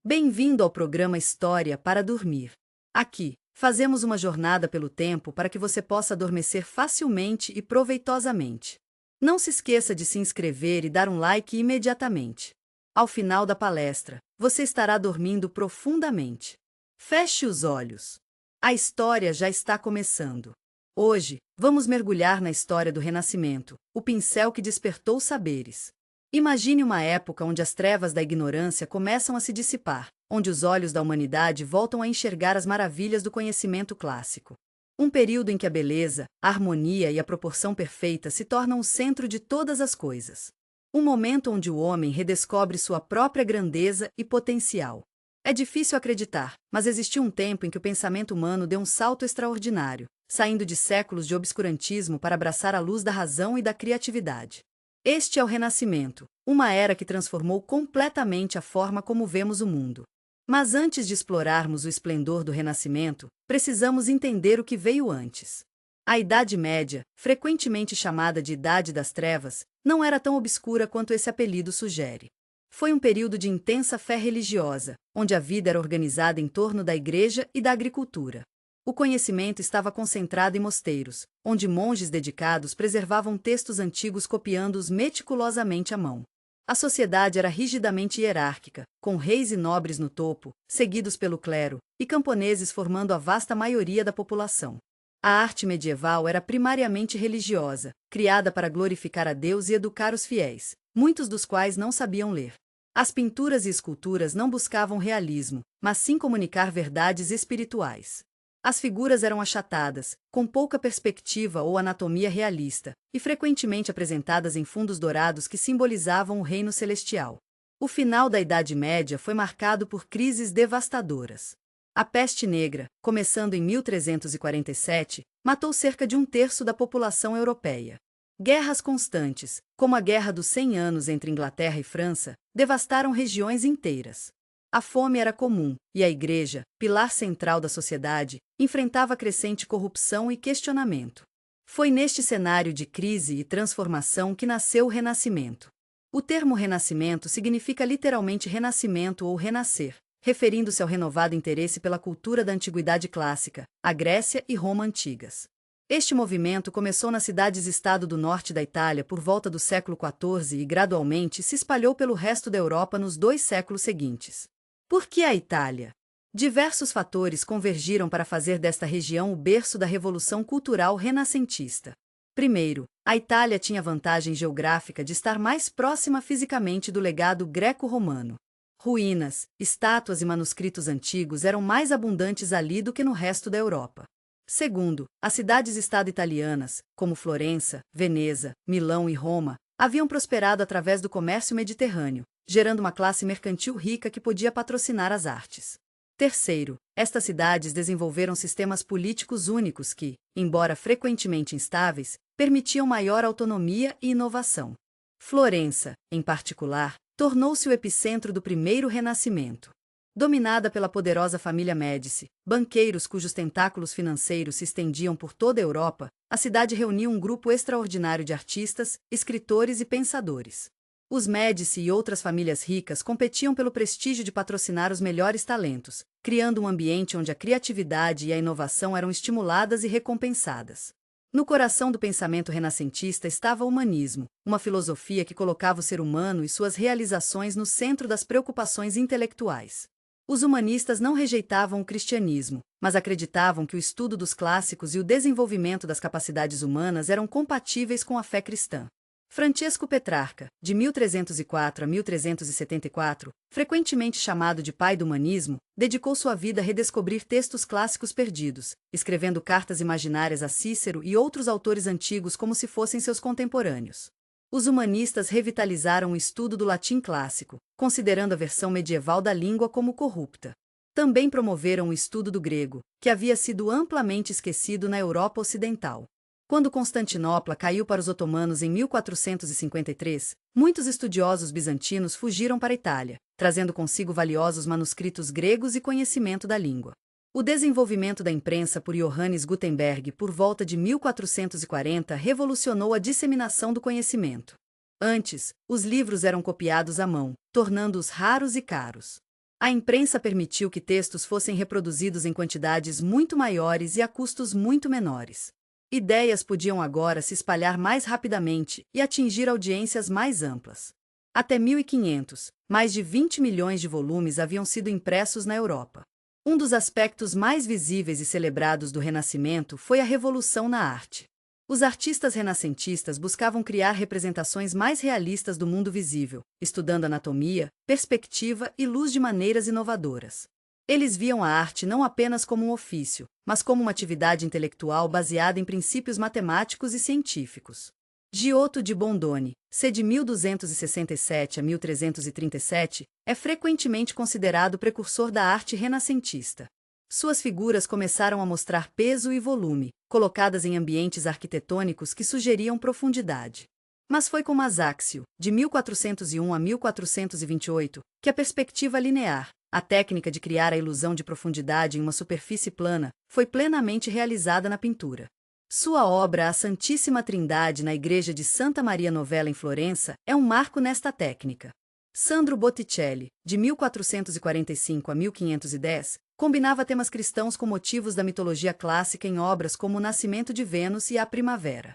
Bem-vindo ao programa História para Dormir. Aqui, fazemos uma jornada pelo tempo para que você possa adormecer facilmente e proveitosamente. Não se esqueça de se inscrever e dar um like imediatamente. Ao final da palestra, você estará dormindo profundamente. Feche os olhos. A história já está começando. Hoje, vamos mergulhar na história do Renascimento, o pincel que despertou saberes. Imagine uma época onde as trevas da ignorância começam a se dissipar, onde os olhos da humanidade voltam a enxergar as maravilhas do conhecimento clássico. Um período em que a beleza, a harmonia e a proporção perfeita se tornam o centro de todas as coisas. Um momento onde o homem redescobre sua própria grandeza e potencial. É difícil acreditar, mas existiu um tempo em que o pensamento humano deu um salto extraordinário, saindo de séculos de obscurantismo para abraçar a luz da razão e da criatividade. Este é o Renascimento, uma era que transformou completamente a forma como vemos o mundo. Mas antes de explorarmos o esplendor do Renascimento, precisamos entender o que veio antes. A Idade Média, frequentemente chamada de Idade das Trevas, não era tão obscura quanto esse apelido sugere. Foi um período de intensa fé religiosa, onde a vida era organizada em torno da igreja e da agricultura. O conhecimento estava concentrado em mosteiros, onde monges dedicados preservavam textos antigos copiando-os meticulosamente à mão. A sociedade era rigidamente hierárquica, com reis e nobres no topo, seguidos pelo clero, e camponeses formando a vasta maioria da população. A arte medieval era primariamente religiosa, criada para glorificar a Deus e educar os fiéis, muitos dos quais não sabiam ler. As pinturas e esculturas não buscavam realismo, mas sim comunicar verdades espirituais. As figuras eram achatadas, com pouca perspectiva ou anatomia realista, e frequentemente apresentadas em fundos dourados que simbolizavam o reino celestial. O final da Idade Média foi marcado por crises devastadoras. A peste negra, começando em 1347, matou cerca de um terço da população europeia. Guerras constantes, como a Guerra dos 100 Anos entre Inglaterra e França, devastaram regiões inteiras. A fome era comum, e a Igreja, pilar central da sociedade, enfrentava crescente corrupção e questionamento. Foi neste cenário de crise e transformação que nasceu o Renascimento. O termo Renascimento significa literalmente renascimento ou renascer, referindo-se ao renovado interesse pela cultura da antiguidade clássica, a Grécia e Roma antigas. Este movimento começou nas cidades-estado do norte da Itália por volta do século XIV e gradualmente se espalhou pelo resto da Europa nos 2 séculos seguintes. Por que a Itália? Diversos fatores convergiram para fazer desta região o berço da Revolução Cultural renascentista. Primeiro, a Itália tinha a vantagem geográfica de estar mais próxima fisicamente do legado greco-romano. Ruínas, estátuas e manuscritos antigos eram mais abundantes ali do que no resto da Europa. Segundo, as cidades-estado italianas, como Florença, Veneza, Milão e Roma, haviam prosperado através do comércio mediterrâneo, gerando uma classe mercantil rica que podia patrocinar as artes. Terceiro, estas cidades desenvolveram sistemas políticos únicos que, embora frequentemente instáveis, permitiam maior autonomia e inovação. Florença, em particular, tornou-se o epicentro do primeiro Renascimento. Dominada pela poderosa família Médici, banqueiros cujos tentáculos financeiros se estendiam por toda a Europa, a cidade reuniu um grupo extraordinário de artistas, escritores e pensadores. Os Médici e outras famílias ricas competiam pelo prestígio de patrocinar os melhores talentos, criando um ambiente onde a criatividade e a inovação eram estimuladas e recompensadas. No coração do pensamento renascentista estava o humanismo, uma filosofia que colocava o ser humano e suas realizações no centro das preocupações intelectuais. Os humanistas não rejeitavam o cristianismo, mas acreditavam que o estudo dos clássicos e o desenvolvimento das capacidades humanas eram compatíveis com a fé cristã. Francesco Petrarca, de 1304 a 1374, frequentemente chamado de pai do humanismo, dedicou sua vida a redescobrir textos clássicos perdidos, escrevendo cartas imaginárias a Cícero e outros autores antigos como se fossem seus contemporâneos. Os humanistas revitalizaram o estudo do latim clássico, considerando a versão medieval da língua como corrupta. Também promoveram o estudo do grego, que havia sido amplamente esquecido na Europa Ocidental. Quando Constantinopla caiu para os otomanos em 1453, muitos estudiosos bizantinos fugiram para a Itália, trazendo consigo valiosos manuscritos gregos e conhecimento da língua. O desenvolvimento da imprensa por Johannes Gutenberg por volta de 1440 revolucionou a disseminação do conhecimento. Antes, os livros eram copiados à mão, tornando-os raros e caros. A imprensa permitiu que textos fossem reproduzidos em quantidades muito maiores e a custos muito menores. Ideias podiam agora se espalhar mais rapidamente e atingir audiências mais amplas. Até 1500, mais de 20 milhões de volumes haviam sido impressos na Europa. Um dos aspectos mais visíveis e celebrados do Renascimento foi a revolução na arte. Os artistas renascentistas buscavam criar representações mais realistas do mundo visível, estudando anatomia, perspectiva e luz de maneiras inovadoras. Eles viam a arte não apenas como um ofício, mas como uma atividade intelectual baseada em princípios matemáticos e científicos. Giotto di Bondone, c. de 1267 a 1337, é frequentemente considerado precursor da arte renascentista. Suas figuras começaram a mostrar peso e volume, colocadas em ambientes arquitetônicos que sugeriam profundidade. Mas foi com Masaccio, de 1401 a 1428, que a perspectiva linear, a técnica de criar a ilusão de profundidade em uma superfície plana, foi plenamente realizada na pintura. Sua obra A Santíssima Trindade na Igreja de Santa Maria Novella em Florença é um marco nesta técnica. Sandro Botticelli, de 1445 a 1510, combinava temas cristãos com motivos da mitologia clássica em obras como O Nascimento de Vênus e A Primavera.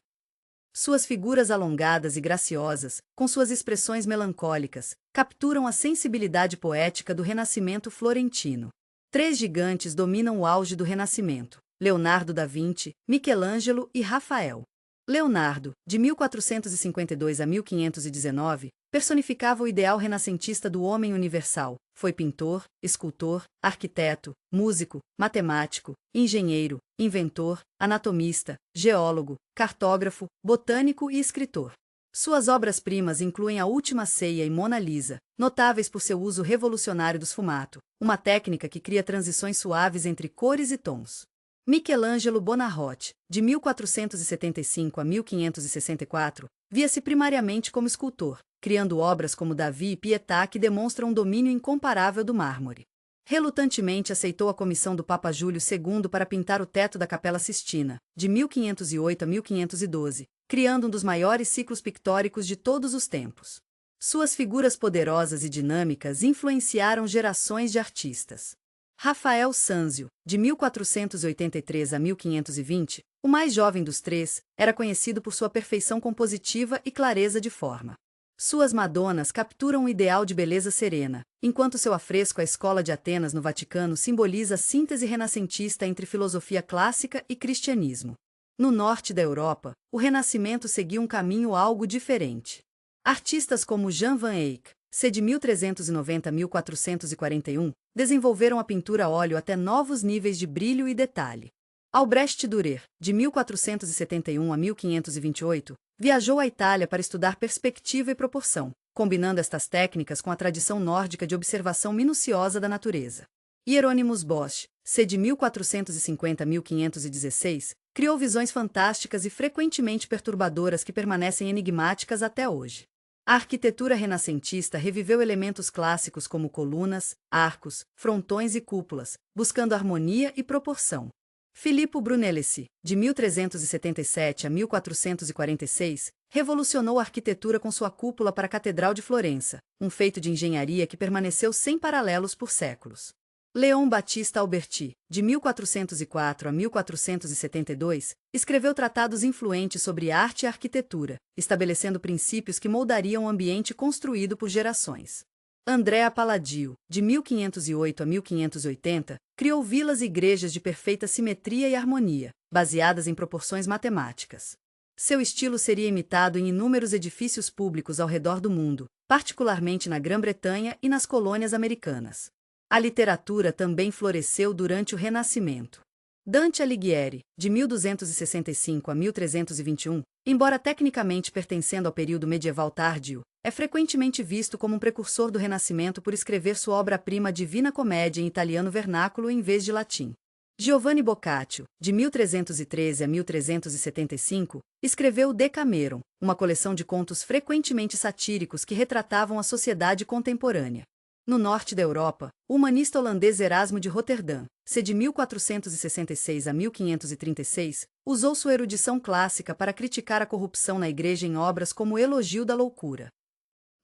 Suas figuras alongadas e graciosas, com suas expressões melancólicas, capturam a sensibilidade poética do Renascimento florentino. Três gigantes dominam o auge do Renascimento: Leonardo da Vinci, Michelangelo e Rafael. Leonardo, de 1452 a 1519, personificava o ideal renascentista do homem universal. Foi pintor, escultor, arquiteto, músico, matemático, engenheiro, inventor, anatomista, geólogo, cartógrafo, botânico e escritor. Suas obras-primas incluem A Última Ceia e Mona Lisa, notáveis por seu uso revolucionário do sfumato, uma técnica que cria transições suaves entre cores e tons. Michelangelo Buonarroti, de 1475 a 1564, via-se primariamente como escultor, criando obras como Davi e Pietà que demonstram um domínio incomparável do mármore. Relutantemente aceitou a comissão do Papa Júlio II para pintar o teto da Capela Sistina, de 1508 a 1512, criando um dos maiores ciclos pictóricos de todos os tempos. Suas figuras poderosas e dinâmicas influenciaram gerações de artistas. Rafael Sanzio, de 1483 a 1520, o mais jovem dos três, era conhecido por sua perfeição compositiva e clareza de forma. Suas Madonas capturam um ideal de beleza serena, enquanto seu afresco à Escola de Atenas no Vaticano simboliza a síntese renascentista entre filosofia clássica e cristianismo. No norte da Europa, o Renascimento seguiu um caminho algo diferente. Artistas como Jan van Eyck, c. de 1390 a 1441, desenvolveram a pintura a óleo até novos níveis de brilho e detalhe. Albrecht Dürer, de 1471 a 1528, viajou à Itália para estudar perspectiva e proporção, combinando estas técnicas com a tradição nórdica de observação minuciosa da natureza. Hieronymus Bosch, c. de 1450 a 1516, criou visões fantásticas e frequentemente perturbadoras que permanecem enigmáticas até hoje. A arquitetura renascentista reviveu elementos clássicos como colunas, arcos, frontões e cúpulas, buscando harmonia e proporção. Filippo Brunelleschi, de 1377 a 1446, revolucionou a arquitetura com sua cúpula para a Catedral de Florença, um feito de engenharia que permaneceu sem paralelos por séculos. Leon Battista Alberti, de 1404 a 1472, escreveu tratados influentes sobre arte e arquitetura, estabelecendo princípios que moldariam o ambiente construído por gerações. Andrea Palladio, de 1508 a 1580, criou vilas e igrejas de perfeita simetria e harmonia, baseadas em proporções matemáticas. Seu estilo seria imitado em inúmeros edifícios públicos ao redor do mundo, particularmente na Grã-Bretanha e nas colônias americanas. A literatura também floresceu durante o Renascimento. Dante Alighieri, de 1265 a 1321, embora tecnicamente pertencendo ao período medieval tardio, é frequentemente visto como um precursor do Renascimento por escrever sua obra-prima Divina Comédia em italiano vernáculo em vez de latim. Giovanni Boccaccio, de 1313 a 1375, escreveu o Decameron, uma coleção de contos frequentemente satíricos que retratavam a sociedade contemporânea. No norte da Europa, o humanista holandês Erasmo de Roterdã, c. de 1466 a 1536, usou sua erudição clássica para criticar a corrupção na Igreja em obras como O Elogio da Loucura.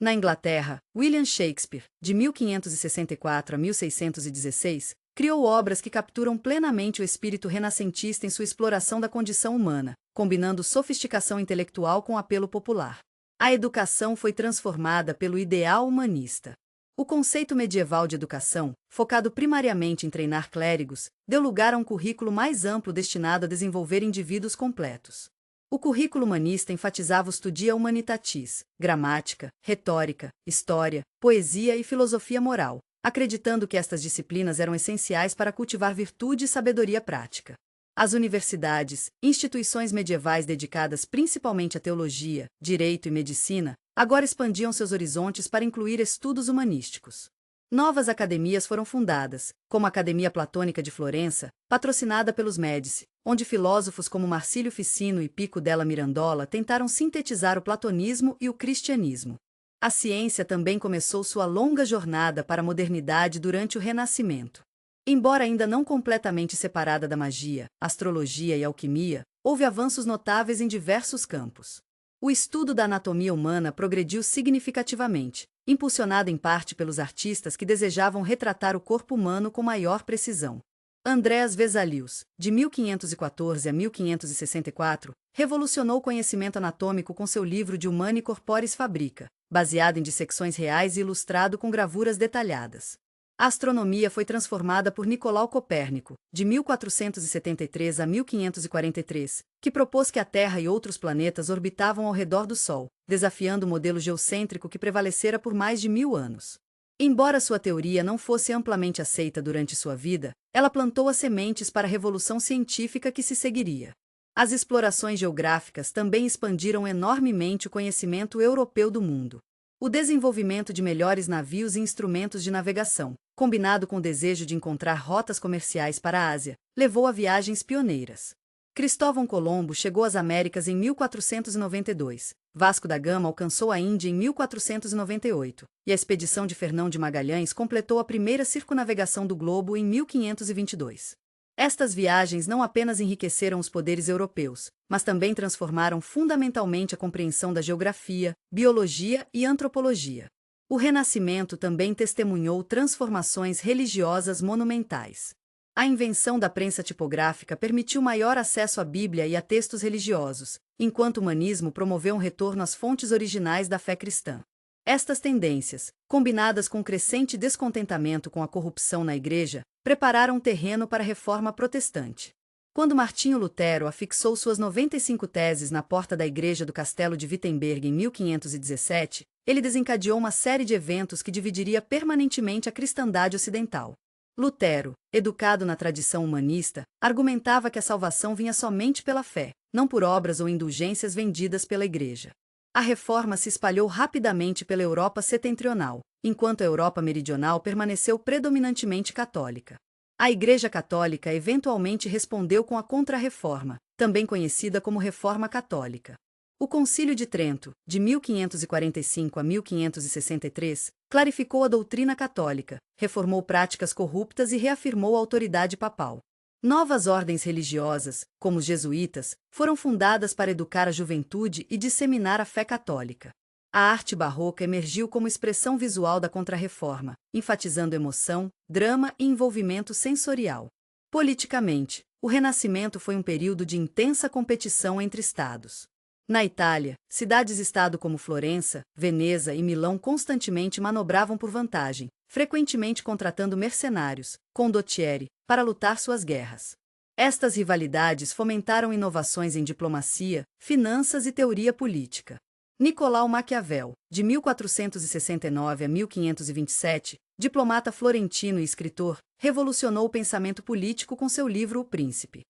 Na Inglaterra, William Shakespeare, de 1564 a 1616, criou obras que capturam plenamente o espírito renascentista em sua exploração da condição humana, combinando sofisticação intelectual com apelo popular. A educação foi transformada pelo ideal humanista. O conceito medieval de educação, focado primariamente em treinar clérigos, deu lugar a um currículo mais amplo destinado a desenvolver indivíduos completos. O currículo humanista enfatizava o studia humanitatis, gramática, retórica, história, poesia e filosofia moral, acreditando que estas disciplinas eram essenciais para cultivar virtude e sabedoria prática. As universidades, instituições medievais dedicadas principalmente à teologia, direito e medicina, agora expandiam seus horizontes para incluir estudos humanísticos. Novas academias foram fundadas, como a Academia Platônica de Florença, patrocinada pelos Médici, onde filósofos como Marcílio Ficino e Pico della Mirandola tentaram sintetizar o platonismo e o cristianismo. A ciência também começou sua longa jornada para a modernidade durante o Renascimento. Embora ainda não completamente separada da magia, astrologia e alquimia, houve avanços notáveis em diversos campos. O estudo da anatomia humana progrediu significativamente, impulsionado em parte pelos artistas que desejavam retratar o corpo humano com maior precisão. Andreas Vesalius, de 1514 a 1564, revolucionou o conhecimento anatômico com seu livro De Humani Corporis Fabrica, baseado em dissecções reais e ilustrado com gravuras detalhadas. A astronomia foi transformada por Nicolau Copérnico, de 1473 a 1543, que propôs que a Terra e outros planetas orbitavam ao redor do Sol, desafiando o modelo geocêntrico que prevalecera por mais de 1000 anos. Embora sua teoria não fosse amplamente aceita durante sua vida, ela plantou as sementes para a revolução científica que se seguiria. As explorações geográficas também expandiram enormemente o conhecimento europeu do mundo. O desenvolvimento de melhores navios e instrumentos de navegação, combinado com o desejo de encontrar rotas comerciais para a Ásia, levou a viagens pioneiras. Cristóvão Colombo chegou às Américas em 1492, Vasco da Gama alcançou a Índia em 1498, e a expedição de Fernão de Magalhães completou a primeira circunnavegação do globo em 1522. Estas viagens não apenas enriqueceram os poderes europeus, mas também transformaram fundamentalmente a compreensão da geografia, biologia e antropologia. O Renascimento também testemunhou transformações religiosas monumentais. A invenção da prensa tipográfica permitiu maior acesso à Bíblia e a textos religiosos, enquanto o humanismo promoveu um retorno às fontes originais da fé cristã. Estas tendências, combinadas com o crescente descontentamento com a corrupção na Igreja, prepararam o terreno para a reforma protestante. Quando Martinho Lutero afixou suas 95 teses na porta da Igreja do Castelo de Wittenberg em 1517, ele desencadeou uma série de eventos que dividiria permanentemente a cristandade ocidental. Lutero, educado na tradição humanista, argumentava que a salvação vinha somente pela fé, não por obras ou indulgências vendidas pela Igreja. A reforma se espalhou rapidamente pela Europa setentrional, enquanto a Europa meridional permaneceu predominantemente católica. A Igreja Católica eventualmente respondeu com a Contra-Reforma, também conhecida como Reforma Católica. O Concílio de Trento, de 1545 a 1563, clarificou a doutrina católica, reformou práticas corruptas e reafirmou a autoridade papal. Novas ordens religiosas, como os jesuítas, foram fundadas para educar a juventude e disseminar a fé católica. A arte barroca emergiu como expressão visual da Contra-Reforma, enfatizando emoção, drama e envolvimento sensorial. Politicamente, o Renascimento foi um período de intensa competição entre estados. Na Itália, cidades-estado como Florença, Veneza e Milão constantemente manobravam por vantagem, frequentemente contratando mercenários, condottieri, para lutar suas guerras. Estas rivalidades fomentaram inovações em diplomacia, finanças e teoria política. Nicolau Maquiavel, de 1469 a 1527, diplomata florentino e escritor, revolucionou o pensamento político com seu livro O Príncipe.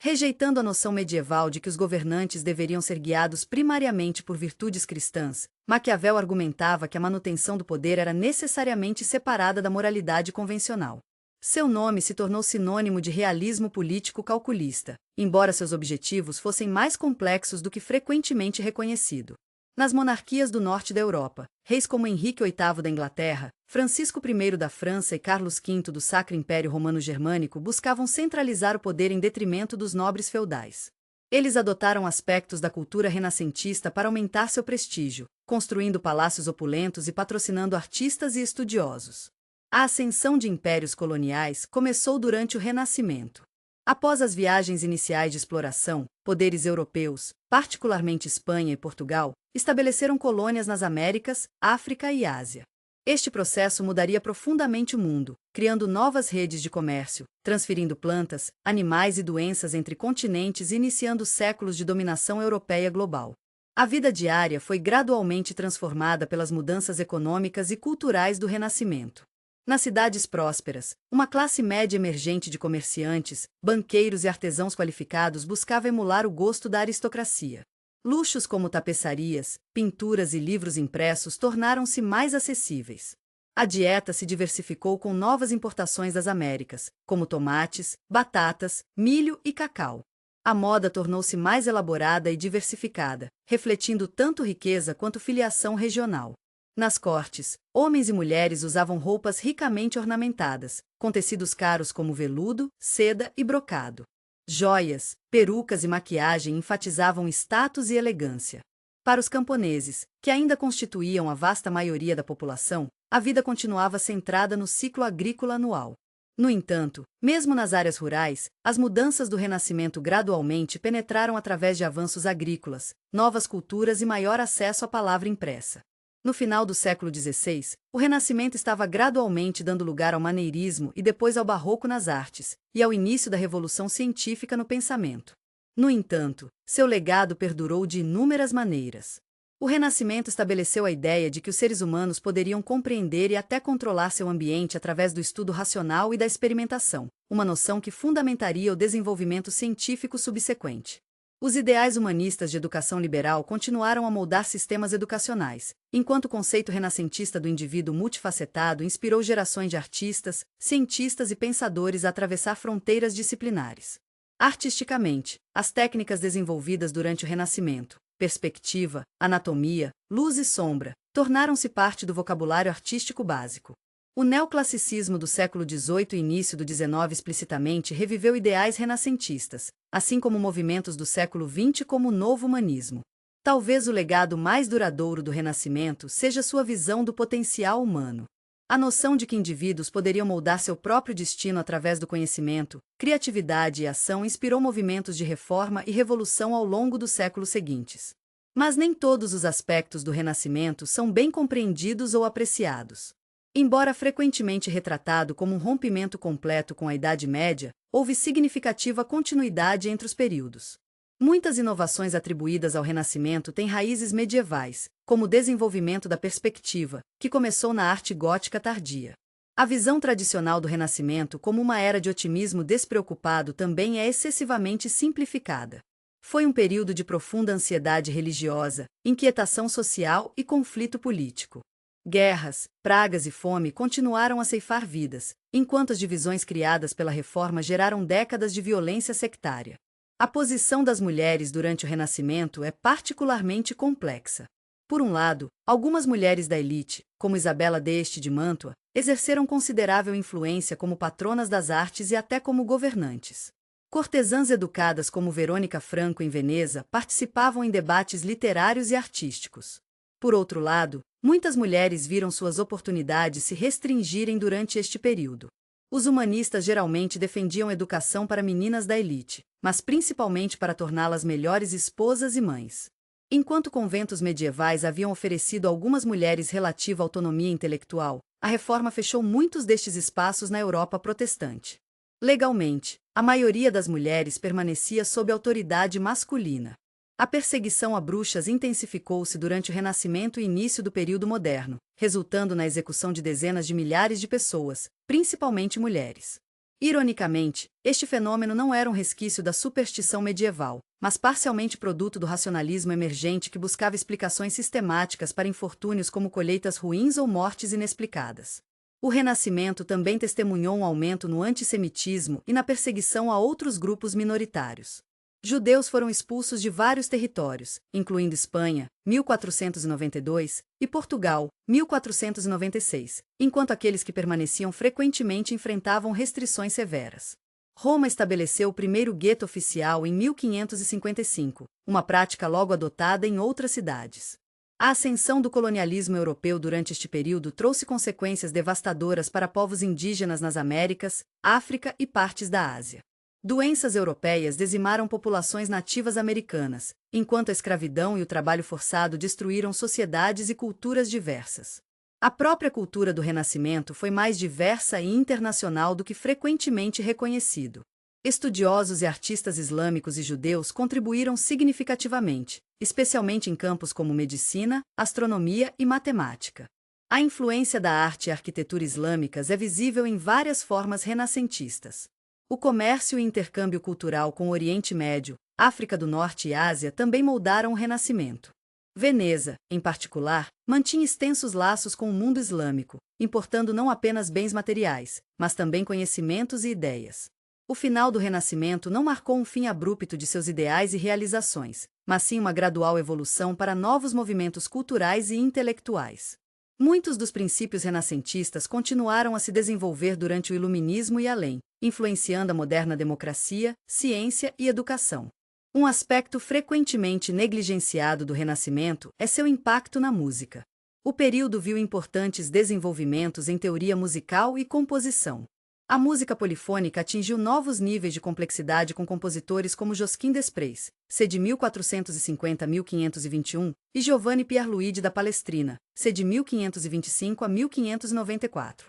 Rejeitando a noção medieval de que os governantes deveriam ser guiados primariamente por virtudes cristãs, Maquiavel argumentava que a manutenção do poder era necessariamente separada da moralidade convencional. Seu nome se tornou sinônimo de realismo político calculista, embora seus objetivos fossem mais complexos do que frequentemente reconhecido. Nas monarquias do norte da Europa, reis como Henrique VIII da Inglaterra, Francisco I da França e Carlos V do Sacro Império Romano-Germânico buscavam centralizar o poder em detrimento dos nobres feudais. Eles adotaram aspectos da cultura renascentista para aumentar seu prestígio, construindo palácios opulentos e patrocinando artistas e estudiosos. A ascensão de impérios coloniais começou durante o Renascimento. Após as viagens iniciais de exploração, poderes europeus, particularmente Espanha e Portugal, estabeleceram colônias nas Américas, África e Ásia. Este processo mudaria profundamente o mundo, criando novas redes de comércio, transferindo plantas, animais e doenças entre continentes e iniciando séculos de dominação europeia global. A vida diária foi gradualmente transformada pelas mudanças econômicas e culturais do Renascimento. Nas cidades prósperas, uma classe média emergente de comerciantes, banqueiros e artesãos qualificados buscava emular o gosto da aristocracia. Luxos como tapeçarias, pinturas e livros impressos tornaram-se mais acessíveis. A dieta se diversificou com novas importações das Américas, como tomates, batatas, milho e cacau. A moda tornou-se mais elaborada e diversificada, refletindo tanto riqueza quanto filiação regional. Nas cortes, homens e mulheres usavam roupas ricamente ornamentadas, com tecidos caros como veludo, seda e brocado. Joias, perucas e maquiagem enfatizavam status e elegância. Para os camponeses, que ainda constituíam a vasta maioria da população, a vida continuava centrada no ciclo agrícola anual. No entanto, mesmo nas áreas rurais, as mudanças do Renascimento gradualmente penetraram através de avanços agrícolas, novas culturas e maior acesso à palavra impressa. No final do século XVI, o Renascimento estava gradualmente dando lugar ao maneirismo e depois ao barroco nas artes, e ao início da revolução científica no pensamento. No entanto, seu legado perdurou de inúmeras maneiras. O Renascimento estabeleceu a ideia de que os seres humanos poderiam compreender e até controlar seu ambiente através do estudo racional e da experimentação, uma noção que fundamentaria o desenvolvimento científico subsequente. Os ideais humanistas de educação liberal continuaram a moldar sistemas educacionais, enquanto o conceito renascentista do indivíduo multifacetado inspirou gerações de artistas, cientistas e pensadores a atravessar fronteiras disciplinares. Artisticamente, as técnicas desenvolvidas durante o Renascimento, perspectiva, anatomia, luz e sombra, tornaram-se parte do vocabulário artístico básico. O neoclassicismo do século XVIII e início do XIX explicitamente reviveu ideais renascentistas, assim como movimentos do século XX como o novo humanismo. Talvez o legado mais duradouro do Renascimento seja sua visão do potencial humano. A noção de que indivíduos poderiam moldar seu próprio destino através do conhecimento, criatividade e ação inspirou movimentos de reforma e revolução ao longo dos séculos seguintes. Mas nem todos os aspectos do Renascimento são bem compreendidos ou apreciados. Embora frequentemente retratado como um rompimento completo com a Idade Média, houve significativa continuidade entre os períodos. Muitas inovações atribuídas ao Renascimento têm raízes medievais, como o desenvolvimento da perspectiva, que começou na arte gótica tardia. A visão tradicional do Renascimento como uma era de otimismo despreocupado também é excessivamente simplificada. Foi um período de profunda ansiedade religiosa, inquietação social e conflito político. Guerras, pragas e fome continuaram a ceifar vidas, enquanto as divisões criadas pela Reforma geraram décadas de violência sectária. A posição das mulheres durante o Renascimento é particularmente complexa. Por um lado, algumas mulheres da elite, como Isabela d'Este de Mantua, exerceram considerável influência como patronas das artes e até como governantes. Cortesãs educadas como Verônica Franco em Veneza participavam em debates literários e artísticos. Por outro lado, muitas mulheres viram suas oportunidades se restringirem durante este período. Os humanistas geralmente defendiam educação para meninas da elite, mas principalmente para torná-las melhores esposas e mães. Enquanto conventos medievais haviam oferecido a algumas mulheres relativa autonomia intelectual, a Reforma fechou muitos destes espaços na Europa protestante. Legalmente, a maioria das mulheres permanecia sob autoridade masculina. A perseguição a bruxas intensificou-se durante o Renascimento e início do período moderno, resultando na execução de dezenas de milhares de pessoas, principalmente mulheres. Ironicamente, este fenômeno não era um resquício da superstição medieval, mas parcialmente produto do racionalismo emergente que buscava explicações sistemáticas para infortúnios como colheitas ruins ou mortes inexplicadas. O Renascimento também testemunhou um aumento no antissemitismo e na perseguição a outros grupos minoritários. Judeus foram expulsos de vários territórios, incluindo Espanha, 1492, e Portugal, 1496, enquanto aqueles que permaneciam frequentemente enfrentavam restrições severas. Roma estabeleceu o primeiro gueto oficial em 1555, uma prática logo adotada em outras cidades. A ascensão do colonialismo europeu durante este período trouxe consequências devastadoras para povos indígenas nas Américas, África e partes da Ásia. Doenças europeias dizimaram populações nativas americanas, enquanto a escravidão e o trabalho forçado destruíram sociedades e culturas diversas. A própria cultura do Renascimento foi mais diversa e internacional do que frequentemente reconhecido. Estudiosos e artistas islâmicos e judeus contribuíram significativamente, especialmente em campos como medicina, astronomia e matemática. A influência da arte e arquitetura islâmicas é visível em várias formas renascentistas. O comércio e intercâmbio cultural com o Oriente Médio, África do Norte e Ásia também moldaram o Renascimento. Veneza, em particular, mantinha extensos laços com o mundo islâmico, importando não apenas bens materiais, mas também conhecimentos e ideias. O final do Renascimento não marcou um fim abrupto de seus ideais e realizações, mas sim uma gradual evolução para novos movimentos culturais e intelectuais. Muitos dos princípios renascentistas continuaram a se desenvolver durante o Iluminismo e além, influenciando a moderna democracia, ciência e educação. Um aspecto frequentemente negligenciado do Renascimento é seu impacto na música. O período viu importantes desenvolvimentos em teoria musical e composição. A música polifônica atingiu novos níveis de complexidade com compositores como Josquin des Prez, c. de 1450 a 1521, e Giovanni Pierluigi da Palestrina, c. de 1525 a 1594.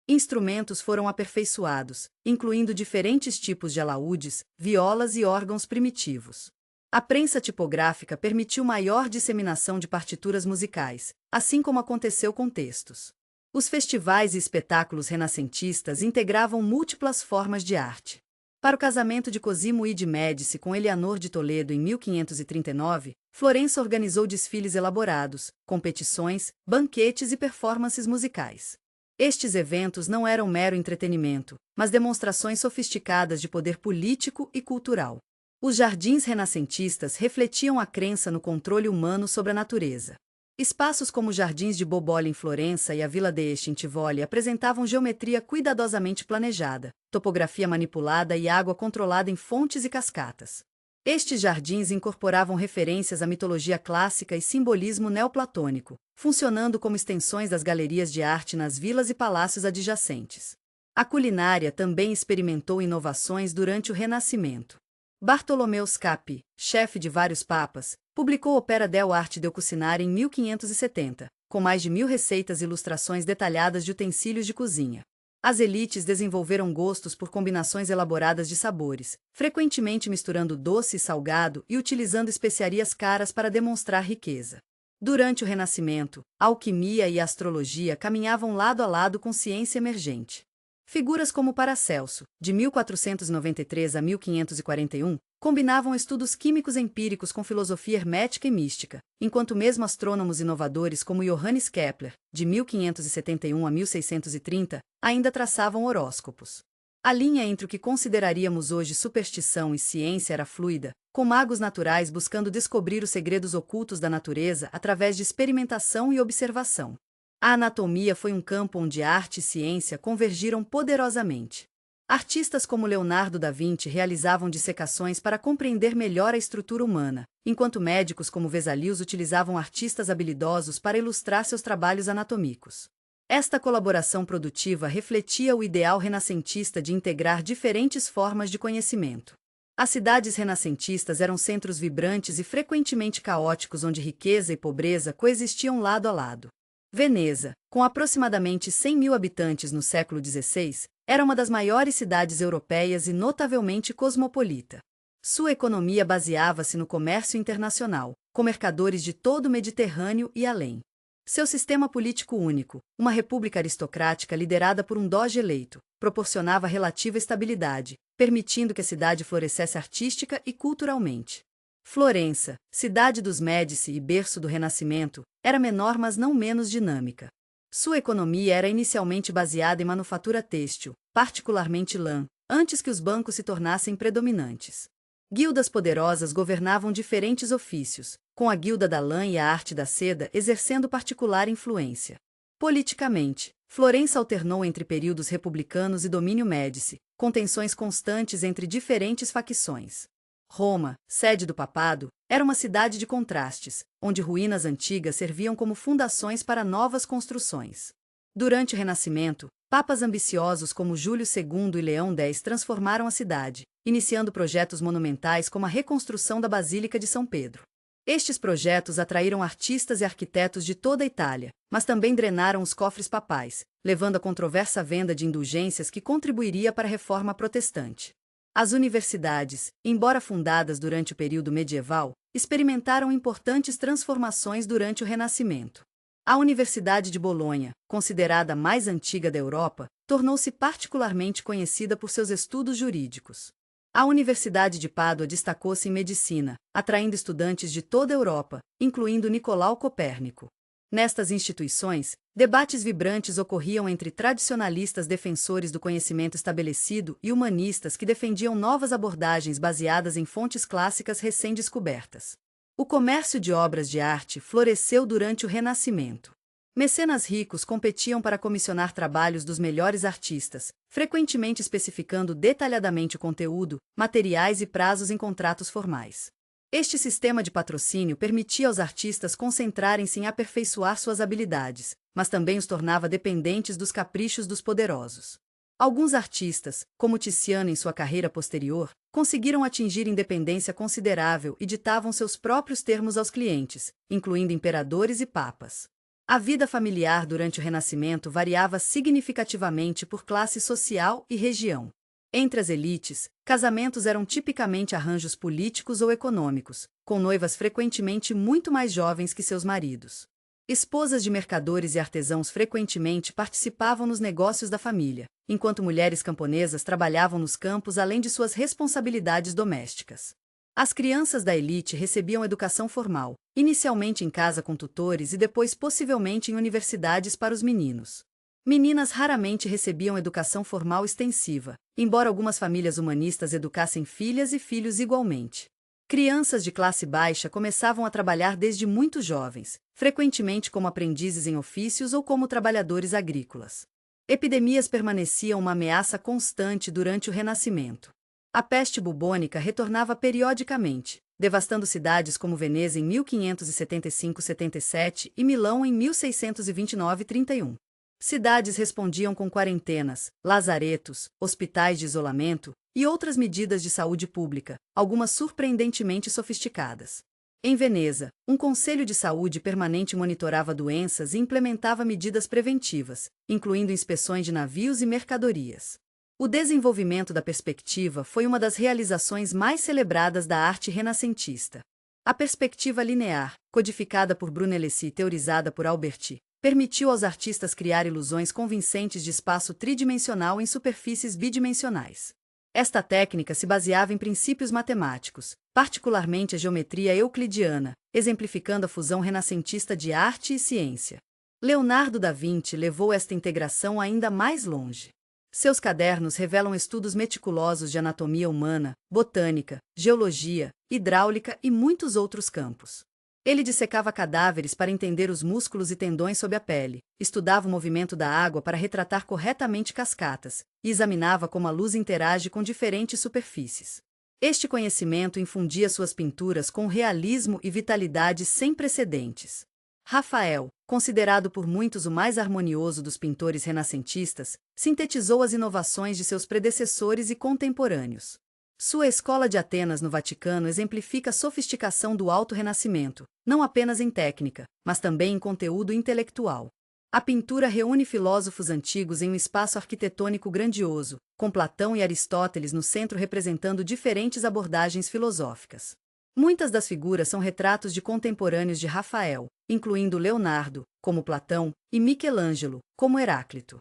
Instrumentos foram aperfeiçoados, incluindo diferentes tipos de alaúdes, violas e órgãos primitivos. A prensa tipográfica permitiu maior disseminação de partituras musicais, assim como aconteceu com textos. Os festivais e espetáculos renascentistas integravam múltiplas formas de arte. Para o casamento de Cosimo I de Médici com Eleanor de Toledo em 1539, Florença organizou desfiles elaborados, competições, banquetes e performances musicais. Estes eventos não eram mero entretenimento, mas demonstrações sofisticadas de poder político e cultural. Os jardins renascentistas refletiam a crença no controle humano sobre a natureza. Espaços como os Jardins de Boboli em Florença e a Villa d'Este em Tivoli apresentavam geometria cuidadosamente planejada, topografia manipulada e água controlada em fontes e cascatas. Estes jardins incorporavam referências à mitologia clássica e simbolismo neoplatônico, funcionando como extensões das galerias de arte nas vilas e palácios adjacentes. A culinária também experimentou inovações durante o Renascimento. Bartolomeu Scappi, chefe de vários papas, publicou Opera dell'arte del cucinare em 1570, com mais de 1000 receitas e ilustrações detalhadas de utensílios de cozinha. As elites desenvolveram gostos por combinações elaboradas de sabores, frequentemente misturando doce e salgado e utilizando especiarias caras para demonstrar riqueza. Durante o Renascimento, a alquimia e a astrologia caminhavam lado a lado com ciência emergente. Figuras como Paracelso, de 1493 a 1541, combinavam estudos químicos empíricos com filosofia hermética e mística, enquanto mesmo astrônomos inovadores como Johannes Kepler, de 1571 a 1630, ainda traçavam horóscopos. A linha entre o que consideraríamos hoje superstição e ciência era fluida, com magos naturais buscando descobrir os segredos ocultos da natureza através de experimentação e observação. A anatomia foi um campo onde arte e ciência convergiram poderosamente. Artistas como Leonardo da Vinci realizavam dissecações para compreender melhor a estrutura humana, enquanto médicos como Vesalius utilizavam artistas habilidosos para ilustrar seus trabalhos anatômicos. Esta colaboração produtiva refletia o ideal renascentista de integrar diferentes formas de conhecimento. As cidades renascentistas eram centros vibrantes e frequentemente caóticos onde riqueza e pobreza coexistiam lado a lado. Veneza, com aproximadamente 100.000 habitantes no século XVI, era uma das maiores cidades europeias e notavelmente cosmopolita. Sua economia baseava-se no comércio internacional, com mercadores de todo o Mediterrâneo e além. Seu sistema político único, uma república aristocrática liderada por um doge eleito, proporcionava relativa estabilidade, permitindo que a cidade florescesse artística e culturalmente. Florença, cidade dos Médici e berço do Renascimento, era menor mas não menos dinâmica. Sua economia era inicialmente baseada em manufatura têxtil, particularmente lã, antes que os bancos se tornassem predominantes. Guildas poderosas governavam diferentes ofícios, com a guilda da lã e a arte da seda exercendo particular influência. Politicamente, Florença alternou entre períodos republicanos e domínio Médici, com tensões constantes entre diferentes facções. Roma, sede do papado, era uma cidade de contrastes, onde ruínas antigas serviam como fundações para novas construções. Durante o Renascimento, papas ambiciosos como Júlio II e Leão X transformaram a cidade, iniciando projetos monumentais como a reconstrução da Basílica de São Pedro. Estes projetos atraíram artistas e arquitetos de toda a Itália, mas também drenaram os cofres papais, levando à controversa venda de indulgências que contribuiria para a reforma protestante. As universidades, embora fundadas durante o período medieval, experimentaram importantes transformações durante o Renascimento. A Universidade de Bolonha, considerada a mais antiga da Europa, tornou-se particularmente conhecida por seus estudos jurídicos. A Universidade de Pádua destacou-se em medicina, atraindo estudantes de toda a Europa, incluindo Nicolau Copérnico. Nestas instituições, debates vibrantes ocorriam entre tradicionalistas defensores do conhecimento estabelecido e humanistas que defendiam novas abordagens baseadas em fontes clássicas recém-descobertas. O comércio de obras de arte floresceu durante o Renascimento. Mecenas ricos competiam para comissionar trabalhos dos melhores artistas, frequentemente especificando detalhadamente o conteúdo, materiais e prazos em contratos formais. Este sistema de patrocínio permitia aos artistas concentrarem-se em aperfeiçoar suas habilidades, mas também os tornava dependentes dos caprichos dos poderosos. Alguns artistas, como Tiziano em sua carreira posterior, conseguiram atingir independência considerável e ditavam seus próprios termos aos clientes, incluindo imperadores e papas. A vida familiar durante o Renascimento variava significativamente por classe social e região. Entre as elites, casamentos eram tipicamente arranjos políticos ou econômicos, com noivas frequentemente muito mais jovens que seus maridos. Esposas de mercadores e artesãos frequentemente participavam nos negócios da família, enquanto mulheres camponesas trabalhavam nos campos além de suas responsabilidades domésticas. As crianças da elite recebiam educação formal, inicialmente em casa com tutores e depois possivelmente em universidades para os meninos. Meninas raramente recebiam educação formal extensiva, embora algumas famílias humanistas educassem filhas e filhos igualmente. Crianças de classe baixa começavam a trabalhar desde muito jovens, frequentemente como aprendizes em ofícios ou como trabalhadores agrícolas. Epidemias permaneciam uma ameaça constante durante o Renascimento. A peste bubônica retornava periodicamente, devastando cidades como Veneza em 1575-77 e Milão em 1629-31. Cidades respondiam com quarentenas, lazaretos, hospitais de isolamento e outras medidas de saúde pública, algumas surpreendentemente sofisticadas. Em Veneza, um conselho de saúde permanente monitorava doenças e implementava medidas preventivas, incluindo inspeções de navios e mercadorias. O desenvolvimento da perspectiva foi uma das realizações mais celebradas da arte renascentista. A perspectiva linear, codificada por Brunelleschi e teorizada por Alberti, permitiu aos artistas criar ilusões convincentes de espaço tridimensional em superfícies bidimensionais. Esta técnica se baseava em princípios matemáticos, particularmente a geometria euclidiana, exemplificando a fusão renascentista de arte e ciência. Leonardo da Vinci levou esta integração ainda mais longe. Seus cadernos revelam estudos meticulosos de anatomia humana, botânica, geologia, hidráulica e muitos outros campos. Ele dissecava cadáveres para entender os músculos e tendões sob a pele, estudava o movimento da água para retratar corretamente cascatas, e examinava como a luz interage com diferentes superfícies. Este conhecimento infundia suas pinturas com realismo e vitalidade sem precedentes. Rafael, considerado por muitos o mais harmonioso dos pintores renascentistas, sintetizou as inovações de seus predecessores e contemporâneos. Sua escola de Atenas no Vaticano exemplifica a sofisticação do Alto Renascimento, não apenas em técnica, mas também em conteúdo intelectual. A pintura reúne filósofos antigos em um espaço arquitetônico grandioso, com Platão e Aristóteles no centro representando diferentes abordagens filosóficas. Muitas das figuras são retratos de contemporâneos de Rafael, incluindo Leonardo, como Platão, e Michelangelo, como Heráclito.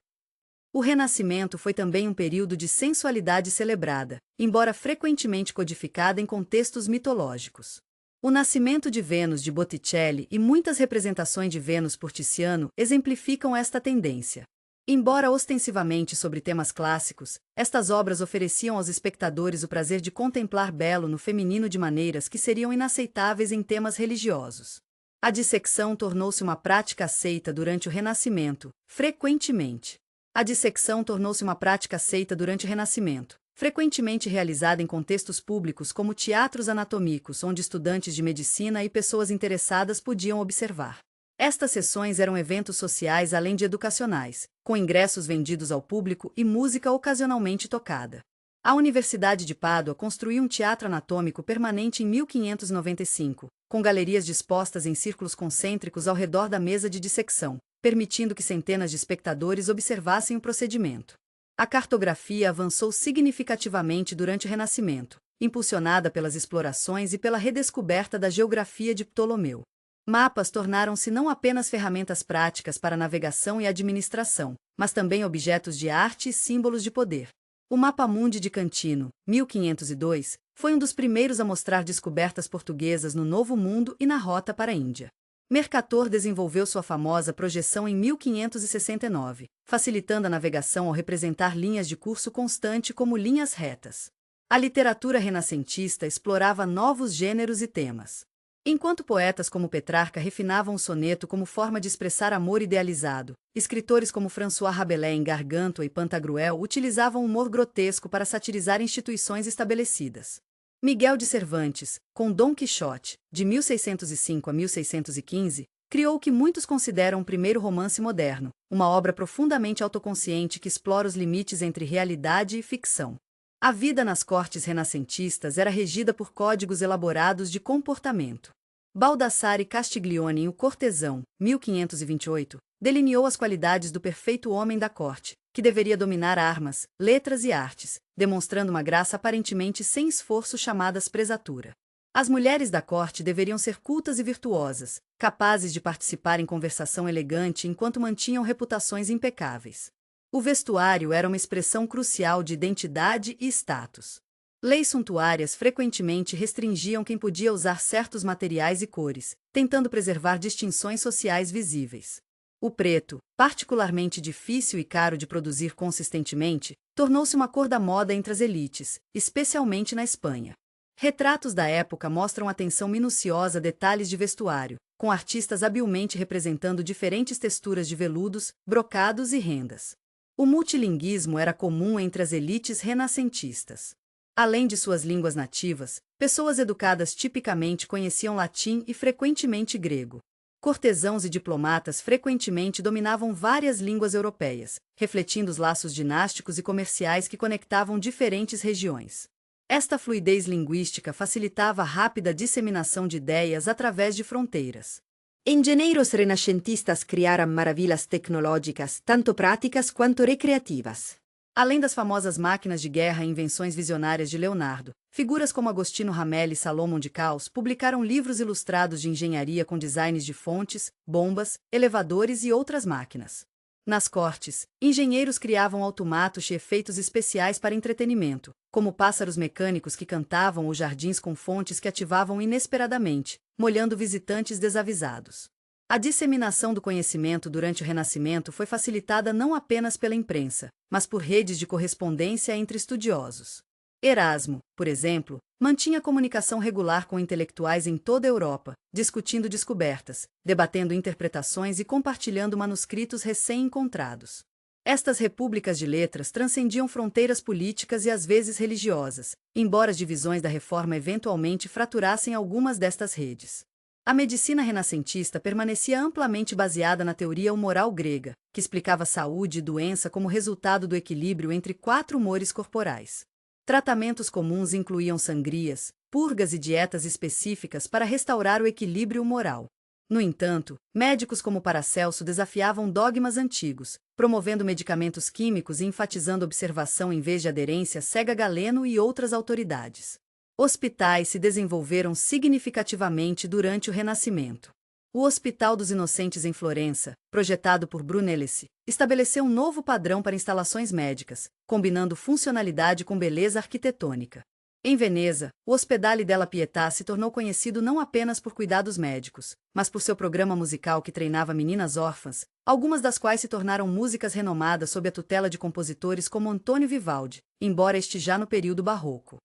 O Renascimento foi também um período de sensualidade celebrada, embora frequentemente codificada em contextos mitológicos. O nascimento de Vênus de Botticelli e muitas representações de Vênus por Tiziano exemplificam esta tendência. Embora ostensivamente sobre temas clássicos, estas obras ofereciam aos espectadores o prazer de contemplar belo no feminino de maneiras que seriam inaceitáveis em temas religiosos. A dissecção tornou-se uma prática aceita durante o Renascimento, frequentemente. A dissecção tornou-se uma prática aceita durante o Renascimento, frequentemente realizada em contextos públicos como teatros anatômicos, onde estudantes de medicina e pessoas interessadas podiam observar. Estas sessões eram eventos sociais além de educacionais, com ingressos vendidos ao público e música ocasionalmente tocada. A Universidade de Pádua construiu um teatro anatômico permanente em 1595, com galerias dispostas em círculos concêntricos ao redor da mesa de dissecção, permitindo que centenas de espectadores observassem o procedimento. A cartografia avançou significativamente durante o Renascimento, impulsionada pelas explorações e pela redescoberta da geografia de Ptolomeu. Mapas tornaram-se não apenas ferramentas práticas para navegação e administração, mas também objetos de arte e símbolos de poder. O Mapa Mundi de Cantino, 1502, foi um dos primeiros a mostrar descobertas portuguesas no Novo Mundo e na rota para a Índia. Mercator desenvolveu sua famosa projeção em 1569, facilitando a navegação ao representar linhas de curso constante como linhas retas. A literatura renascentista explorava novos gêneros e temas. Enquanto poetas como Petrarca refinavam o soneto como forma de expressar amor idealizado, escritores como François Rabelais em Gargantua e Pantagruel utilizavam o humor grotesco para satirizar instituições estabelecidas. Miguel de Cervantes, com Dom Quixote, de 1605 a 1615, criou o que muitos consideram o primeiro romance moderno, uma obra profundamente autoconsciente que explora os limites entre realidade e ficção. A vida nas cortes renascentistas era regida por códigos elaborados de comportamento. Baldassare Castiglione em O Cortesão, 1528, delineou as qualidades do perfeito homem da corte, que deveria dominar armas, letras e artes, demonstrando uma graça aparentemente sem esforço chamada presatura. As mulheres da corte deveriam ser cultas e virtuosas, capazes de participar em conversação elegante enquanto mantinham reputações impecáveis. O vestuário era uma expressão crucial de identidade e status. Leis suntuárias frequentemente restringiam quem podia usar certos materiais e cores, tentando preservar distinções sociais visíveis. O preto, particularmente difícil e caro de produzir consistentemente, tornou-se uma cor da moda entre as elites, especialmente na Espanha. Retratos da época mostram atenção minuciosa a detalhes de vestuário, com artistas habilmente representando diferentes texturas de veludos, brocados e rendas. O multilinguismo era comum entre as elites renascentistas. Além de suas línguas nativas, pessoas educadas tipicamente conheciam latim e frequentemente grego. Cortesãos e diplomatas frequentemente dominavam várias línguas europeias, refletindo os laços dinásticos e comerciais que conectavam diferentes regiões. Esta fluidez linguística facilitava a rápida disseminação de ideias através de fronteiras. Engenheiros renascentistas criaram maravilhas tecnológicas, tanto práticas quanto recreativas. Além das famosas máquinas de guerra e invenções visionárias de Leonardo, figuras como Agostinho Ramelli e Salomão de Caus publicaram livros ilustrados de engenharia com designs de fontes, bombas, elevadores e outras máquinas. Nas cortes, engenheiros criavam automatos e efeitos especiais para entretenimento, como pássaros mecânicos que cantavam ou jardins com fontes que ativavam inesperadamente, molhando visitantes desavisados. A disseminação do conhecimento durante o Renascimento foi facilitada não apenas pela imprensa, mas por redes de correspondência entre estudiosos. Erasmo, por exemplo, mantinha comunicação regular com intelectuais em toda a Europa, discutindo descobertas, debatendo interpretações e compartilhando manuscritos recém-encontrados. Estas repúblicas de letras transcendiam fronteiras políticas e às vezes religiosas, embora as divisões da Reforma eventualmente fraturassem algumas destas redes. A medicina renascentista permanecia amplamente baseada na teoria humoral grega, que explicava saúde e doença como resultado do equilíbrio entre 4 humores corporais. Tratamentos comuns incluíam sangrias, purgas e dietas específicas para restaurar o equilíbrio humoral. No entanto, médicos como Paracelso desafiavam dogmas antigos, promovendo medicamentos químicos e enfatizando observação em vez de aderência cega. Galeno e outras autoridades. Hospitais se desenvolveram significativamente durante o Renascimento. O Hospital dos Inocentes em Florença, projetado por Brunelleschi, estabeleceu um novo padrão para instalações médicas, combinando funcionalidade com beleza arquitetônica. Em Veneza, o Ospedale della Pietà se tornou conhecido não apenas por cuidados médicos, mas por seu programa musical que treinava meninas órfãs, algumas das quais se tornaram músicas renomadas sob a tutela de compositores como Antônio Vivaldi, embora este já no período barroco.